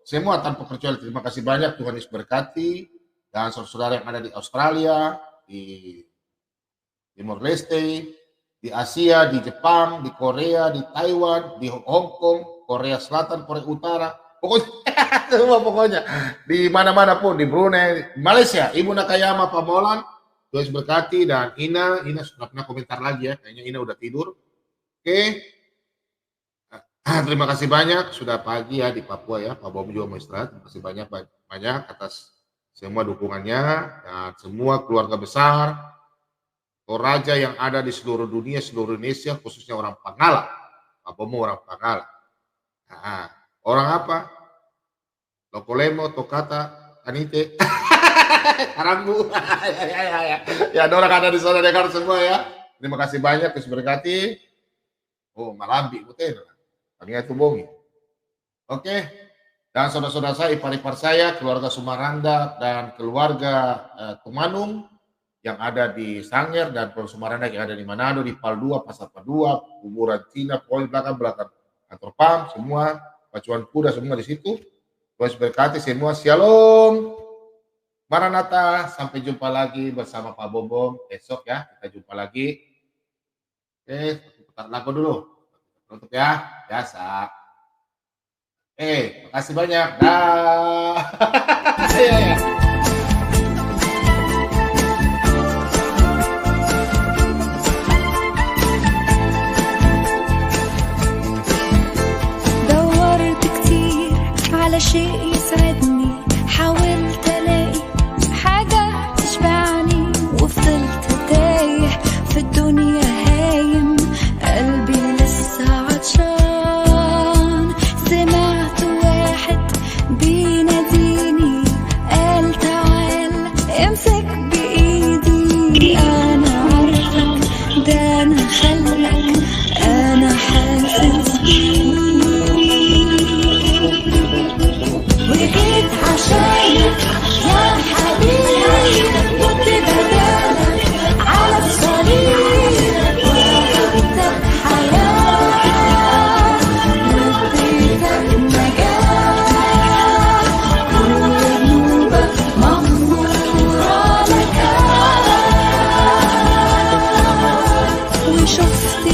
Semua tanpa kecuali. Terima kasih banyak, Tuhan Yesus berkati. Dan saudara-saudara yang ada di Australia, di Timor Leste, di Asia, di Jepang, di Korea, di Taiwan, di Hong Kong, Korea Selatan, Korea Utara, pokoknya di mana-mana pun, di Brunei, Malaysia, Ibu Nakayama, Pak Molan, Tuhan berkati, dan Ina sudah pernah komentar lagi ya, kayaknya Ina udah tidur. Oke. Terima kasih banyak, sudah pagi ya di Papua ya, Pak Bom juga mau istirahat. Terima kasih banyak atas semua dukungannya dan semua keluarga besar, Toraja yang ada di seluruh dunia, seluruh Indonesia, khususnya orang Pangala. Pak Bom orang Pangala. Nah, orang apa? Lokolemo, Tokata, Anite, Karangbu. Ya, ada orang ada di sana dengar semua ya. Terima kasih banyak, Yesus berkati. Oh, Malambi, betul. Kami itu bongi. Oke. Dan saudara-saudara saya, ipar-ipar saya, keluarga Sumaranda dan keluarga Tumanung yang ada di Sangir dan keluarga Sumaranda yang ada di Manado, di Pal 2, Pasar Pal 2, kuburan Cina, poin belakang kantor PAM, semua pacuan kuda semua di situ. Tuhan berkati semua. Shalom. Maranatha, sampai jumpa lagi bersama Pak Bom besok ya. Kita jumpa lagi. Oke, putar lagu dulu. Tutup ya, biasa. Makasih banyak. Dah. دورت كتير على شيء يسعدني، حاولت الاقي حاجة تشبعني، وفضلت تايه في الدنيا هايم، قلبي لسه عطشان. سمعت واحد بيناديني، قال تعال امسك بايدي، انا عارفك ده انا خلقك، انا حاسس وجيت عشانك يا حبيبي، كنت بدالك على الصليب وجبتك حياة، واديتك نجاة، وذنوبك مغفورة لك، وشفت